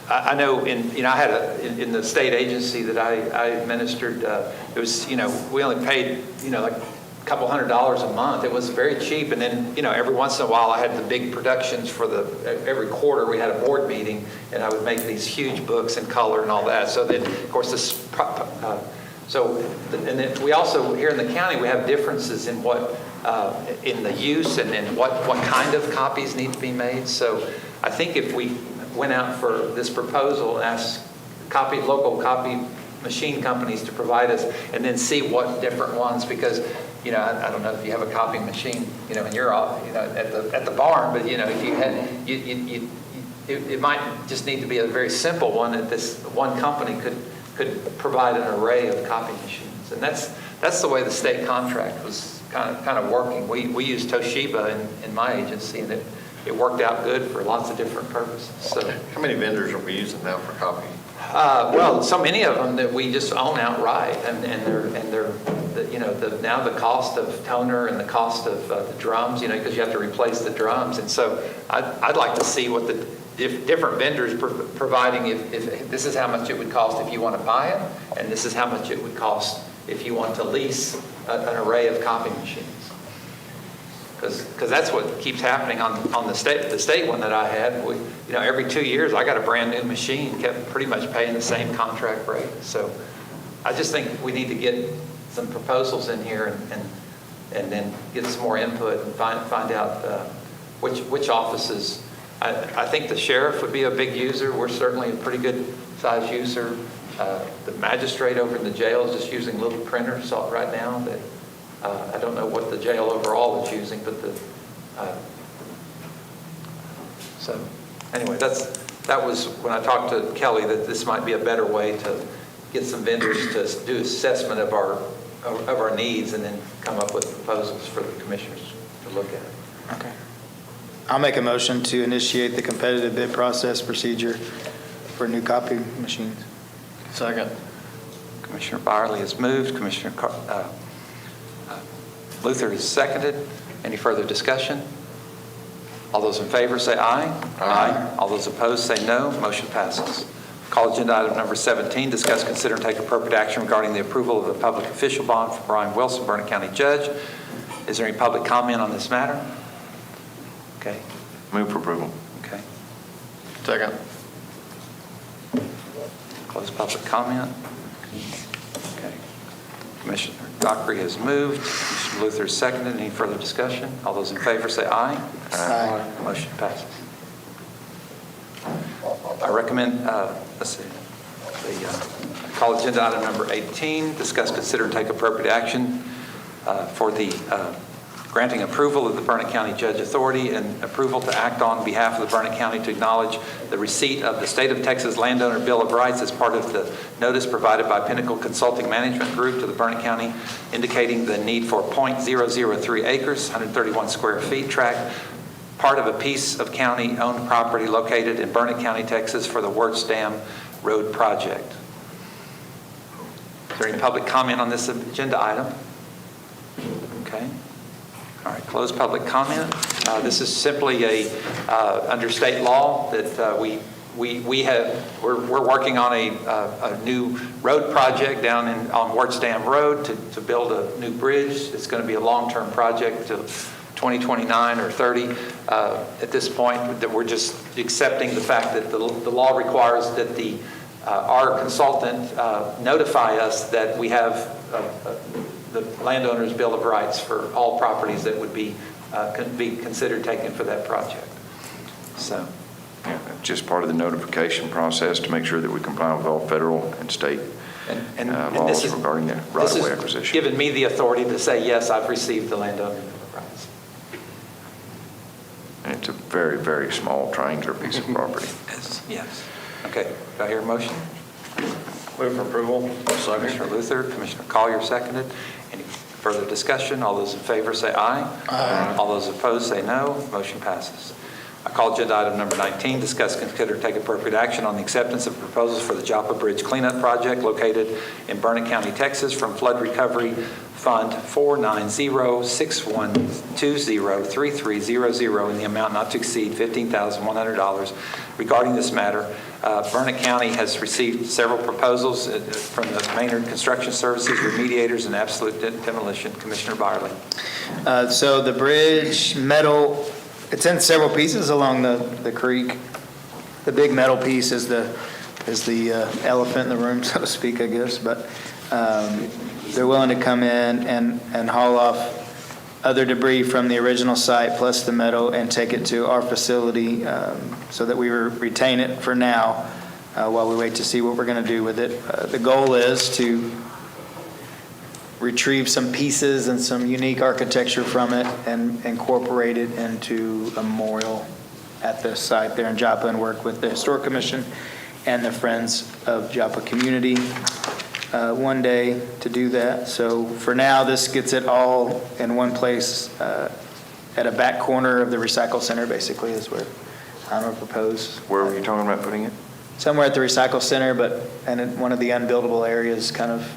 Speaker 1: I know I had in the state agency that I administered, it was, we only paid, like couple $100s a month. It was very cheap. And then, every once in a while I had the big productions every quarter we had a board meeting and I would make these huge books in color and all that. So then, of course, and then we also, here in the county, we have differences in in the use and in what kind of copies need to be made. So I think if we went out for this proposal and asked local copy machine companies to provide us and then see what different ones, because, I don't know if you have a copy machine, in your office, at the barn, but, if you had, it might just need to be a very simple one that this one company could provide an array of copy machines. And that's the way the state contract was kind of working. We used Toshiba in my agency, and it worked out good for lots of different purposes. So,
Speaker 8: How many vendors are we using now for copy?
Speaker 1: well, so many of them that we just own outright, and they're now the cost of toner and the cost of the drums, because you have to replace the drums, and so I'd like to see what the different vendors providing if this is how much it would cost if you want to buy it, and this is how much it would cost if you want to lease an array of copy machines. Because that's what keeps happening on the state one that I had. Every 2 years I got a brand new machine, kept pretty much paying the same contract rate. So I just think we need to get some proposals in here and then get some more input and find out which offices. I think the sheriff would be a big user. We're certainly a pretty good size user. The magistrate over in the jail is just using little printers right now that I don't know what the jail overall is using, but so anyway, that was when I talked to Kelly that this might be a better way to get some vendors to do assessment of our needs and then come up with proposals for the commissioners to look at.
Speaker 5: Okay. I'll make a motion to initiate the competitive bid process procedure for new copy machines.
Speaker 8: Second.
Speaker 1: Commissioner Byerly has moved. Commissioner Luther has seconded. Any further discussion? All those in favor say aye. Aye. All those opposed say no. Motion passes. Call agenda item number 17, discuss, consider, and take appropriate action regarding the approval of the public official bond for Brian Wilson, Burnett County Judge. Is there any public comment on this matter? Okay.
Speaker 7: Move for approval.
Speaker 1: Okay.
Speaker 8: Second.
Speaker 1: Close public comment. Okay. Commissioner Dockery has moved. Commissioner Luther has seconded. Any further discussion? All those in favor say aye.
Speaker 5: Aye.
Speaker 1: Motion passes. I recommend, let's see, call agenda item number 18, discuss, consider, and take appropriate action for the granting approval of the Burnett County Judge Authority and approval to act on behalf of the Burnett County to acknowledge the receipt of the State of Texas Landowner Bill of Rights as part of the notice provided by Pinnacle Consulting Management Group to the Burnett County, indicating the need for .003 acres, 131 square feet tract, part of a piece of county-owned property located in Burnett County, Texas for the Wirtz Dam Road project. Is there any public comment on this agenda item? Okay. All right, close public comment. This is simply under state law that we're working on a new road project down on Wirtz Dam Road to build a new bridge. It's going to be a long-term project to 2029 or 30 at this point, that we're just accepting the fact that the law requires that our consultant notify us that we have the landowner's Bill of Rights for all properties that would be considered taken for that project. So,
Speaker 7: yeah, just part of the notification process to make sure that we comply with all federal and state laws regarding the right-of-way acquisition.
Speaker 1: This has given me the authority to say, yes, I've received the landowner's Bill of Rights.
Speaker 7: And it's a very, very small triangular piece of property.
Speaker 1: Yes. Okay, do I hear a motion?
Speaker 8: Move for approval.
Speaker 1: Commissioner Luther, Commissioner Collier seconded. Any further discussion? All those in favor say aye. Aye. All those opposed say no. Motion passes. I call agenda item number 19, discuss, consider, take appropriate action on the acceptance of proposals for the Joppa Bridge Cleanup Project located in Burnett County, Texas from Flood Recovery Fund 49061203300 in the amount not to exceed $15,100. Regarding this matter, Burnett County has received several proposals from the Maynard Construction Services, remediators, and absolute demolition. Commissioner Byerly.
Speaker 5: So the bridge, metal, it's in several pieces along the creek. The big metal piece is the elephant in the room, so to speak, I guess. But they're willing to come in and haul off other debris from the original site plus the metal and take it to our facility so that we retain it for now while we wait to see what we're going to do with it. The goal is to retrieve some pieces and some unique architecture from it and incorporate it into a memorial at the site there in Joppa and work with the Historic Commission and the Friends of Joppa Community one day to do that. So for now, this gets it all in one place at a back corner of the recycle center, basically, is where I'm going to propose.
Speaker 7: Where were you talking about putting it?
Speaker 5: Somewhere at the recycle center, and in one of the unbuildable areas, kind of.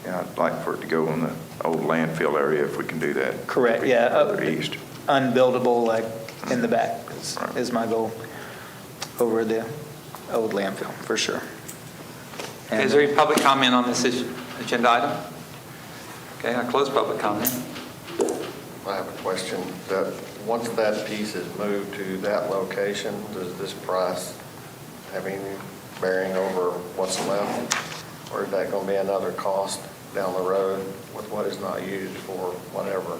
Speaker 7: Yeah, I'd like for it to go in the old landfill area if we can do that.
Speaker 5: Correct, yeah.
Speaker 7: Further east.
Speaker 5: Unbuildable, like in the back is my goal over the old landfill, for sure.
Speaker 1: Okay, is there any public comment on this agenda item? Okay, I close public comment.
Speaker 8: I have a question. That once that piece is moved to that location, does this price have any bearing over what's left? Or is that going to be another cost down the road with what is not used for whatever?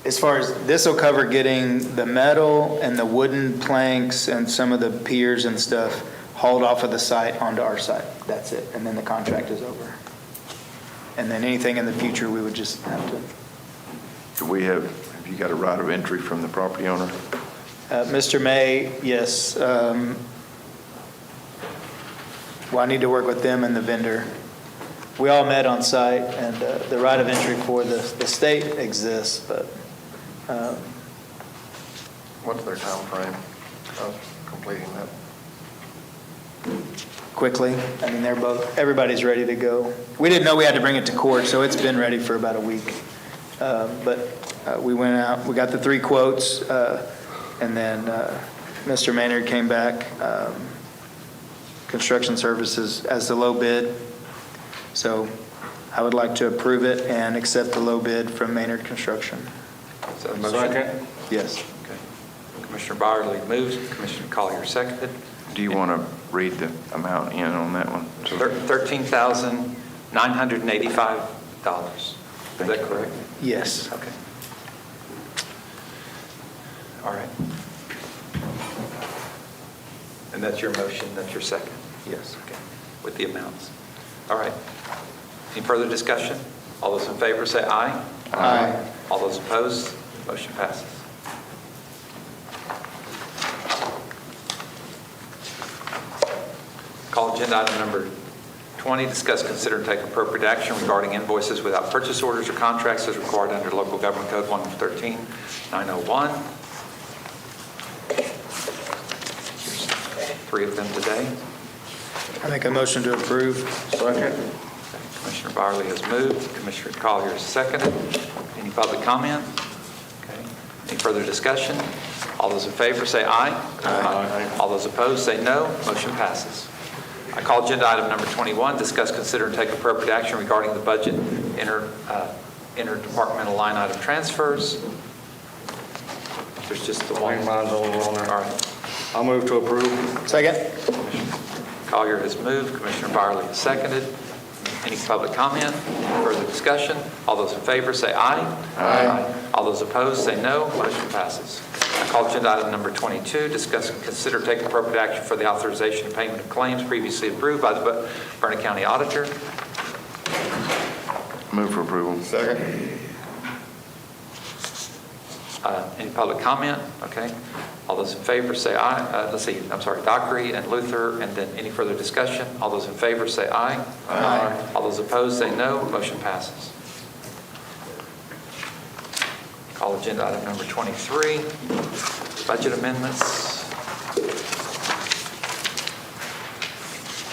Speaker 5: As far as, this will cover getting the metal and the wooden planks and some of the piers and stuff hauled off of the site onto our site. That's it. And then the contract is over. And then anything in the future, we would just have to.
Speaker 7: Do we have you got a right of entry from the property owner?
Speaker 5: Mr. May, yes. Well, I need to work with them and the vendor. We all met on site, and the right of entry for the state exists, but.
Speaker 8: What's their time frame of completing that?
Speaker 5: Quickly. I mean, everybody's ready to go. We didn't know we had to bring it to court, so it's been ready for about a week. But we went out, we got the 3 quotes, and then Mr. Maynard came back, Construction Services, as the low bid. So I would like to approve it and accept the low bid from Maynard Construction.
Speaker 1: Is that a motion?
Speaker 8: Second.
Speaker 5: Yes.
Speaker 1: Okay. Commissioner Byerly moves, Commissioner Collier seconded.
Speaker 7: Do you want to read the amount in on that one?
Speaker 1: $13,985. Is that correct?
Speaker 5: Yes.
Speaker 1: Okay. All right. And that's your motion, that's your second?
Speaker 5: Yes.
Speaker 1: Okay, with the amounts. All right. Any further discussion? All those in favor say aye.
Speaker 5: Aye.
Speaker 1: All those opposed, motion passes. Call agenda item number 20, discuss, consider, and take appropriate action regarding invoices without purchase orders or contracts as required under Local Government Code 113-901. 3 of them today.
Speaker 5: I make a motion to approve.
Speaker 8: Second.
Speaker 1: Commissioner Byerly has moved. Commissioner Collier has seconded. Any public comment? Okay. Any further discussion? All those in favor say aye. Aye. All those opposed say no. Motion passes. I call agenda item number 21, discuss, consider, and take appropriate action regarding the budget interdepartmental line item transfers. There's just the one.
Speaker 8: Mine's over on there.
Speaker 1: All right.
Speaker 8: I'll move to approve.
Speaker 5: Second.
Speaker 1: Collier has moved. Commissioner Byerly has seconded. Any public comment? Further discussion? All those in favor say aye. Aye. All those opposed say no. Motion passes. I call agenda item number 22, discuss and consider take appropriate action for the authorization and payment of claims previously approved by the Burnett County Auditor.
Speaker 7: Move for approval.
Speaker 8: Second.
Speaker 1: Any public comment? Okay. All those in favor say aye. Dockery and Luther, and then any further discussion? All those in favor say aye. Aye. All those opposed say no. Motion passes. Call agenda item number 23, budget amendments.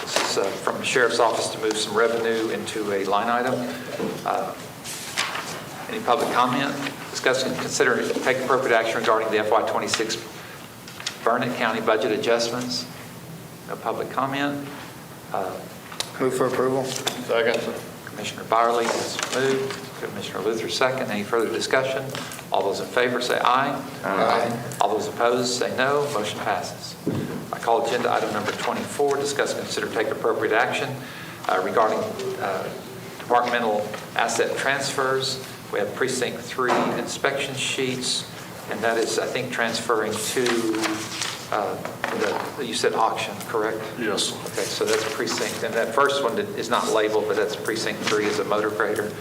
Speaker 1: This is from the Sheriff's Office to move some revenue into a line item. Any public comment? Discuss and consider and take appropriate action regarding the FY26 Burnett County budget adjustments. No public comment.
Speaker 5: Move for approval.
Speaker 8: Second.
Speaker 1: Commissioner Byerly has moved. Commissioner Luther second. Any further discussion? All those in favor say aye.
Speaker 8: Aye.
Speaker 1: All those opposed say no. Motion passes. I call agenda item number 24, discuss, consider, take appropriate action regarding departmental asset transfers. We have precinct 3 inspection sheets, and that is, I think, transferring to you said auction, correct?
Speaker 15: Yes.
Speaker 1: Okay, so that's precinct, and that first one is not labeled, but that's precinct 3 is a motor grader.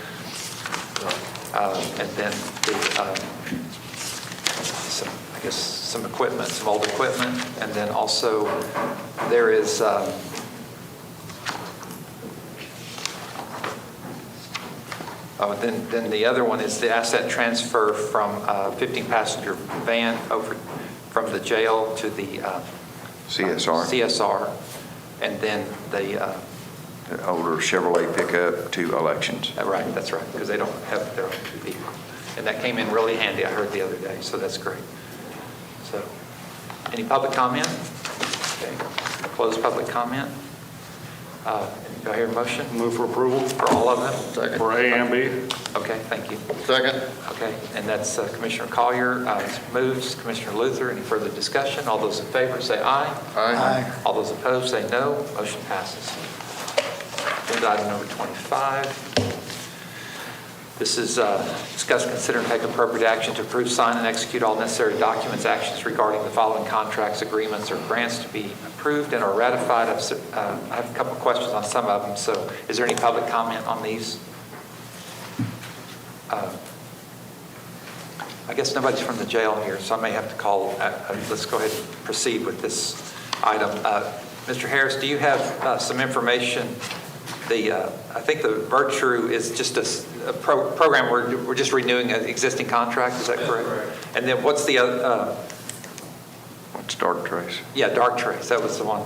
Speaker 1: And then some equipment, some old equipment, and then also there is then the other one is the asset transfer from 15-passenger van over from the jail to the CSR, and then the
Speaker 7: older Chevrolet pickup to elections.
Speaker 1: Right, that's right, because they don't have their own vehicle. And that came in really handy, I heard the other day, so that's great. So, any public comment? Okay, close public comment. Do I hear a motion?
Speaker 21: Move for approval.
Speaker 1: For all of them?
Speaker 8: Second.
Speaker 21: For A and B.
Speaker 1: Okay, thank you.
Speaker 8: Second.
Speaker 1: Okay, and that's Commissioner Collier moves, Commissioner Luther. Any further discussion? All those in favor say aye.
Speaker 8: Aye.
Speaker 1: All those opposed say no. Motion passes. Agenda item number 25. This is discuss, consider, and take appropriate action to approve, sign, and execute all necessary documents, actions regarding the following contracts, agreements, or grants to be approved and or ratified. I have a couple of questions on some of them. So is there any public comment on these? I guess nobody's from the jail here, so I may have to call. Let's go ahead and proceed with this item. Mr. Harris, do you have some information? I think the Virtue is just a program we're just renewing an existing contract. Is that correct? And then what's the other?
Speaker 7: What's Dark Trace?
Speaker 1: Yeah, Dark Trace. That was the one.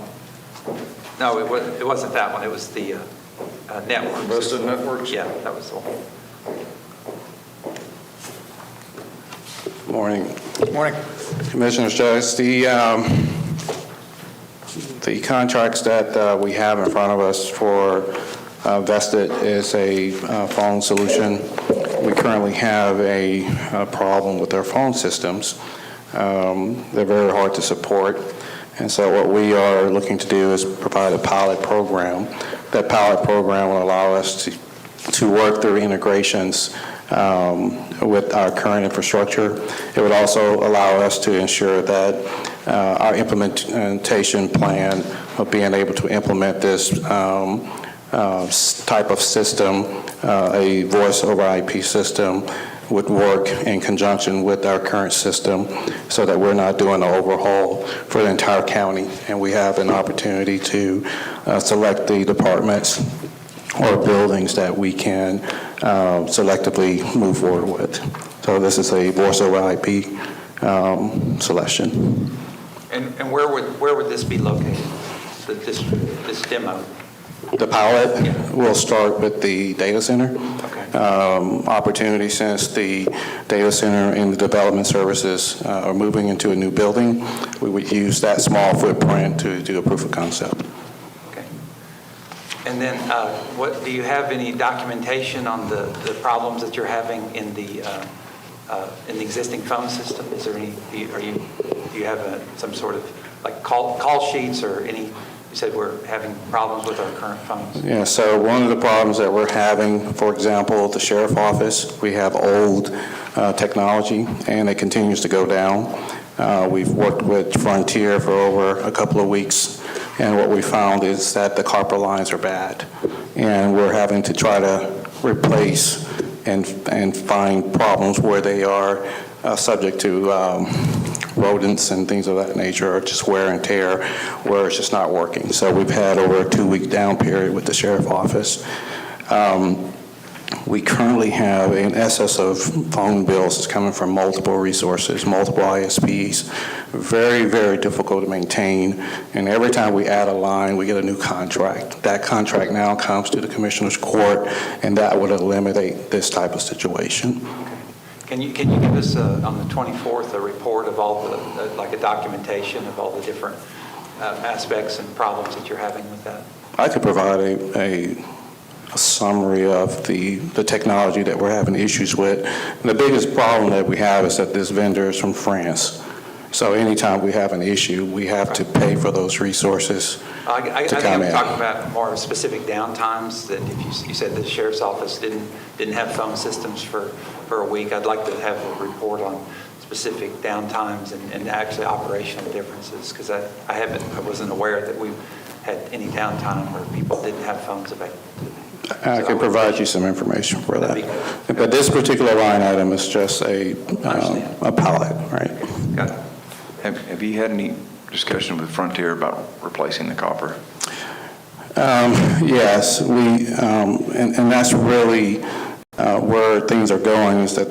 Speaker 1: No, it wasn't that one. It was the network.
Speaker 21: Vested Networks?
Speaker 1: Yeah, that was the one.
Speaker 6: Morning.
Speaker 5: Morning.
Speaker 6: Commissioners, Judge, the contracts that we have in front of us for Vested is a phone solution. We currently have a problem with our phone systems. They're very hard to support. And so what we are looking to do is provide a pilot program. That pilot program will allow us to work through integrations with our current infrastructure. It would also allow us to ensure that our implementation plan of being able to implement this type of system, a voice over IP system, would work in conjunction with our current system so that we're not doing an overhaul for the entire county. And we have an opportunity to select the departments or buildings that we can selectively move forward with. So this is a voice over IP selection.
Speaker 1: And where would this be located? This demo?
Speaker 6: The pilot will start with the data center.
Speaker 1: Okay.
Speaker 6: Opportunity, since the data center and the development services are moving into a new building, we would use that small footprint to do a proof of concept.
Speaker 1: Okay. And then what do you have any documentation on the problems that you're having in the existing phone system? Is there any, do you have some sort of like call sheets or any? You said we're having problems with our current phones.
Speaker 6: Yeah, so one of the problems that we're having, for example, the sheriff's office, we have old technology and it continues to go down. We've worked with Frontier for over a couple of weeks, and what we found is that the copper lines are bad. And we're having to try to replace and find problems where they are subject to rodents and things of that nature, or just wear and tear, where it's just not working. So we've had over a 2-week down period with the sheriff's office. we currently have an excess of phone bills that's coming from multiple resources, multiple ISPs. Very, very difficult to maintain. And every time we add a line, we get a new contract. That contract now comes to the Commissioner's Court, and that would eliminate this type of situation.
Speaker 1: Can you give us, on the 24th, a report of all the, like a documentation of all the different aspects and problems that you're having with that?
Speaker 6: I could provide a summary of the technology that we're having issues with. And the biggest problem that we have is that this vendor is from France. So anytime we have an issue, we have to pay for those resources
Speaker 1: I
Speaker 6: to
Speaker 1: think
Speaker 6: come
Speaker 1: I'm
Speaker 6: in.
Speaker 1: talking about more specific downtimes, that if you said the sheriff's office didn't have phone systems for a week, I'd like to have a report on specific downtimes and actually operational differences, because I wasn't aware that we had any downtime where people didn't have phones available.
Speaker 6: I can provide you some information for that. But this particular line item is just a pilot, right?
Speaker 1: Got it.
Speaker 7: Have you had any discussion with Frontier about replacing the copper?
Speaker 6: Yes, and that's really where things are going, is that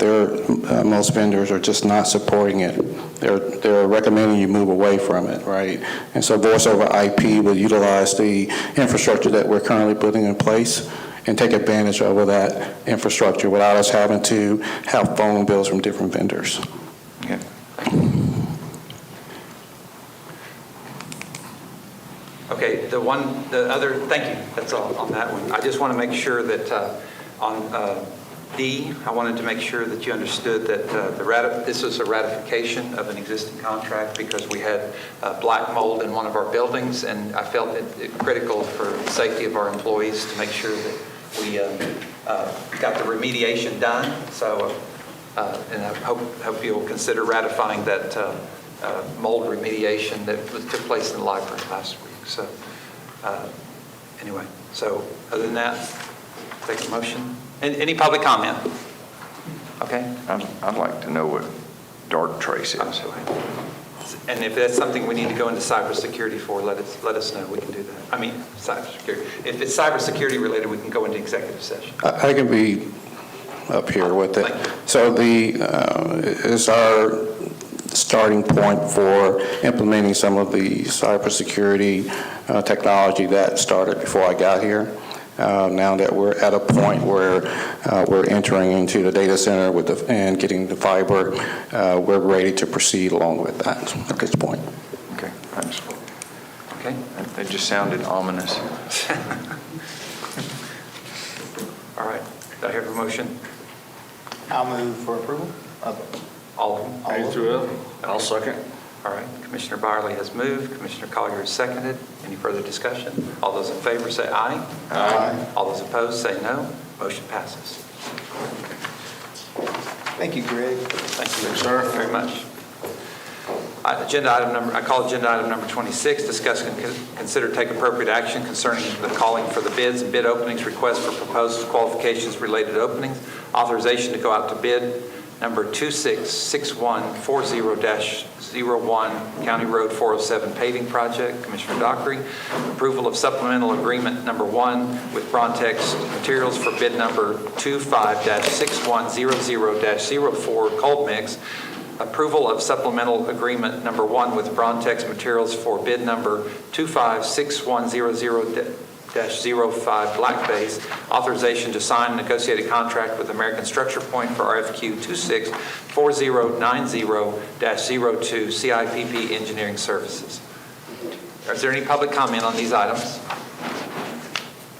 Speaker 6: most vendors are just not supporting it. They're recommending you move away from it, right? And so voice over IP will utilize the infrastructure that we're currently putting in place and take advantage of that infrastructure without us having to have phone bills from different vendors.
Speaker 7: Okay.
Speaker 1: Okay, thank you, that's all on that one. I just want to make sure that on D, I wanted to make sure that you understood that this was a ratification of an existing contract because we had black mold in one of our buildings, and I felt it critical for the safety of our employees to make sure that we got the remediation done. So, and I hope you'll consider ratifying that mold remediation that took place in the library last week. So, anyway, so other than that, take a motion. Any public comment? Okay.
Speaker 7: I'd like to know what dark trace is.
Speaker 1: And if that's something we need to go into cybersecurity for, let us know. We can do that. I mean, cybersecurity. If it's cybersecurity related, we can go into executive session.
Speaker 6: I can be up here with it. So is our starting point for implementing some of the cybersecurity technology that started before I got here. Now that we're at a point where we're entering into the data center and getting the fiber, we're ready to proceed along with that at this point.
Speaker 7: Okay, thanks.
Speaker 1: Okay.
Speaker 7: That just sounded ominous.
Speaker 1: All right. Do I hear a motion?
Speaker 5: I'll move for approval.
Speaker 1: All of them?
Speaker 5: A through F.
Speaker 1: I'll second. All right. Commissioner Byerly has moved. Commissioner Collier has seconded. Any further discussion? All those in favor say aye.
Speaker 5: Aye.
Speaker 1: All those opposed say no. Motion passes.
Speaker 5: Thank you, Greg.
Speaker 1: Thank you, sir, very much. I call agenda item number 26, discuss and consider take appropriate action concerning the calling for the bids and bid openings, request for proposed qualifications related openings, authorization to go out to bid number 266140-01, County Road 407 paving project, Commissioner Dockery. Approval of supplemental agreement number 1 with Brontex Materials for bid number 25-6100-04 cold mix. Approval of supplemental agreement number 1 with Brontex Materials for bid number 25-6100-05 black base. Authorization to sign a negotiated contract with American Structure Point for RFQ 264090-02 CIPP Engineering Services. Is there any public comment on these items?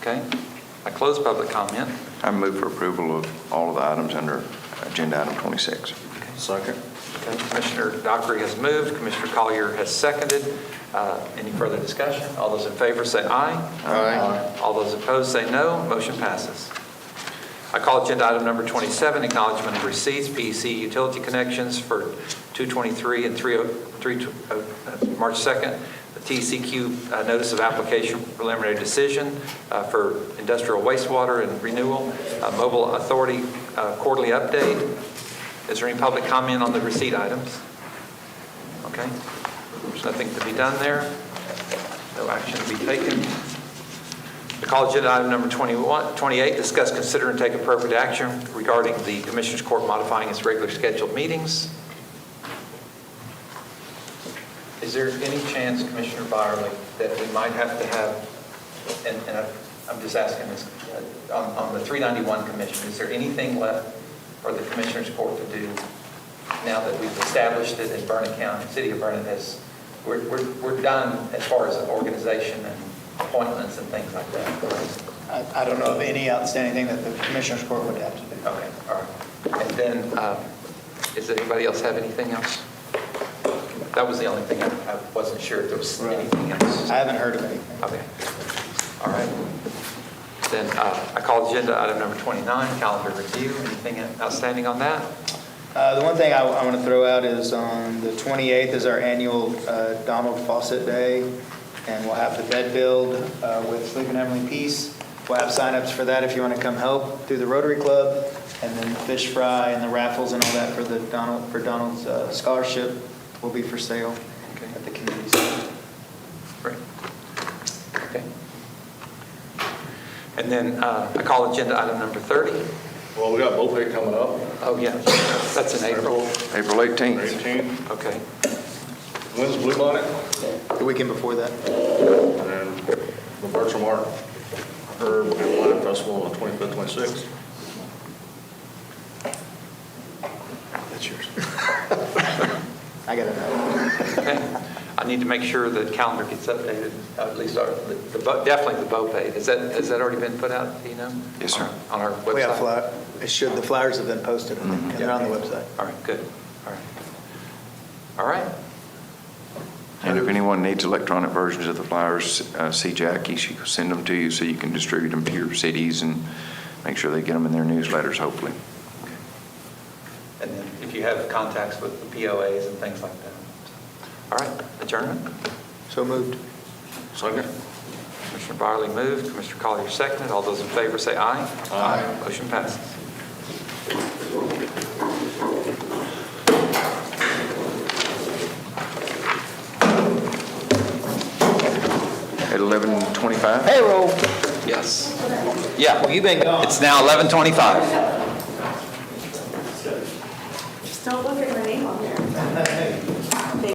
Speaker 1: Okay. I close public comment.
Speaker 7: I move for approval of all of the items under agenda item 26.
Speaker 1: Second. Okay. Commissioner Dockery has moved. Commissioner Collier has seconded. Any further discussion? All those in favor say aye.
Speaker 8: Aye.
Speaker 1: All those opposed say no. Motion passes. I call agenda item number 27, acknowledgement of receipts, PEC utility connections for 223 and March 2nd. The TCQ notice of application preliminary decision for industrial wastewater and renewal. Mobile Authority quarterly update. Is there any public comment on the receipt items? Okay. There's nothing to be done there. No action to be taken. I call agenda item number 28, discuss, consider, and take appropriate action regarding the Commissioners Court modifying its regular scheduled meetings. Is there any chance, Commissioner Byerly, that we might have to have, and I'm just asking this, on the 391 Commission, is there anything left for the Commissioners Court to do now that we've established it in Vernon County, City of Vernon has, we're done as far as organization and appointments and things like that?
Speaker 5: I don't know of any outstanding thing that the Commissioners Court would have to do.
Speaker 1: Okay, all right. And then, does anybody else have anything else? That was the only thing. I wasn't sure if there was anything else.
Speaker 5: I haven't heard of anything.
Speaker 1: Okay. All right. Then I call agenda item number 29, calendar review. Anything outstanding on that?
Speaker 5: The one thing I want to throw out is on the 28th is our annual Donald Fawcett Day, and we'll have the bed build with Sleep in Heavenly Peace. We'll have signups for that if you want to come help through the Rotary Club, and then the fish fry and the raffles and all that for the Donald's scholarship will be for sale at the community center.
Speaker 1: Great. Okay. And then I call agenda item number 30.
Speaker 21: Well, we got Bopay coming up.
Speaker 1: Oh, yeah. That's in April.
Speaker 7: April 18th.
Speaker 21: 18th.
Speaker 1: Okay.
Speaker 21: When's Blue Bonnet?
Speaker 5: The weekend before that.
Speaker 21: And then the Virtual Mart, Herb Wine Festival on the 25th, 26th.
Speaker 5: That's yours. I got to know.
Speaker 1: Okay. I need to make sure the calendar gets updated, at least definitely the Bopay. Has that already been put out, do you know?
Speaker 7: Yes, sir.
Speaker 1: On our website?
Speaker 5: We have the flyers have been posted, I think, and they're on the website.
Speaker 1: All right, good. All right. All right.
Speaker 7: And if anyone needs electronic versions of the flyers, see Jackie. She will send them to you so you can distribute them to your cities and make sure they get them in their newsletters, hopefully.
Speaker 1: And then if you have contacts with the POAs and things like that. All right, adjournment?
Speaker 5: So moved.
Speaker 21: Second.
Speaker 1: Commissioner Byerly moved, Commissioner Collier seconded. All those in favor say aye. Aye. Motion passes.
Speaker 7: At 11:25?
Speaker 5: Payroll.
Speaker 1: Yes. Yeah.
Speaker 5: Well, you've been gone.
Speaker 1: It's now 11:25.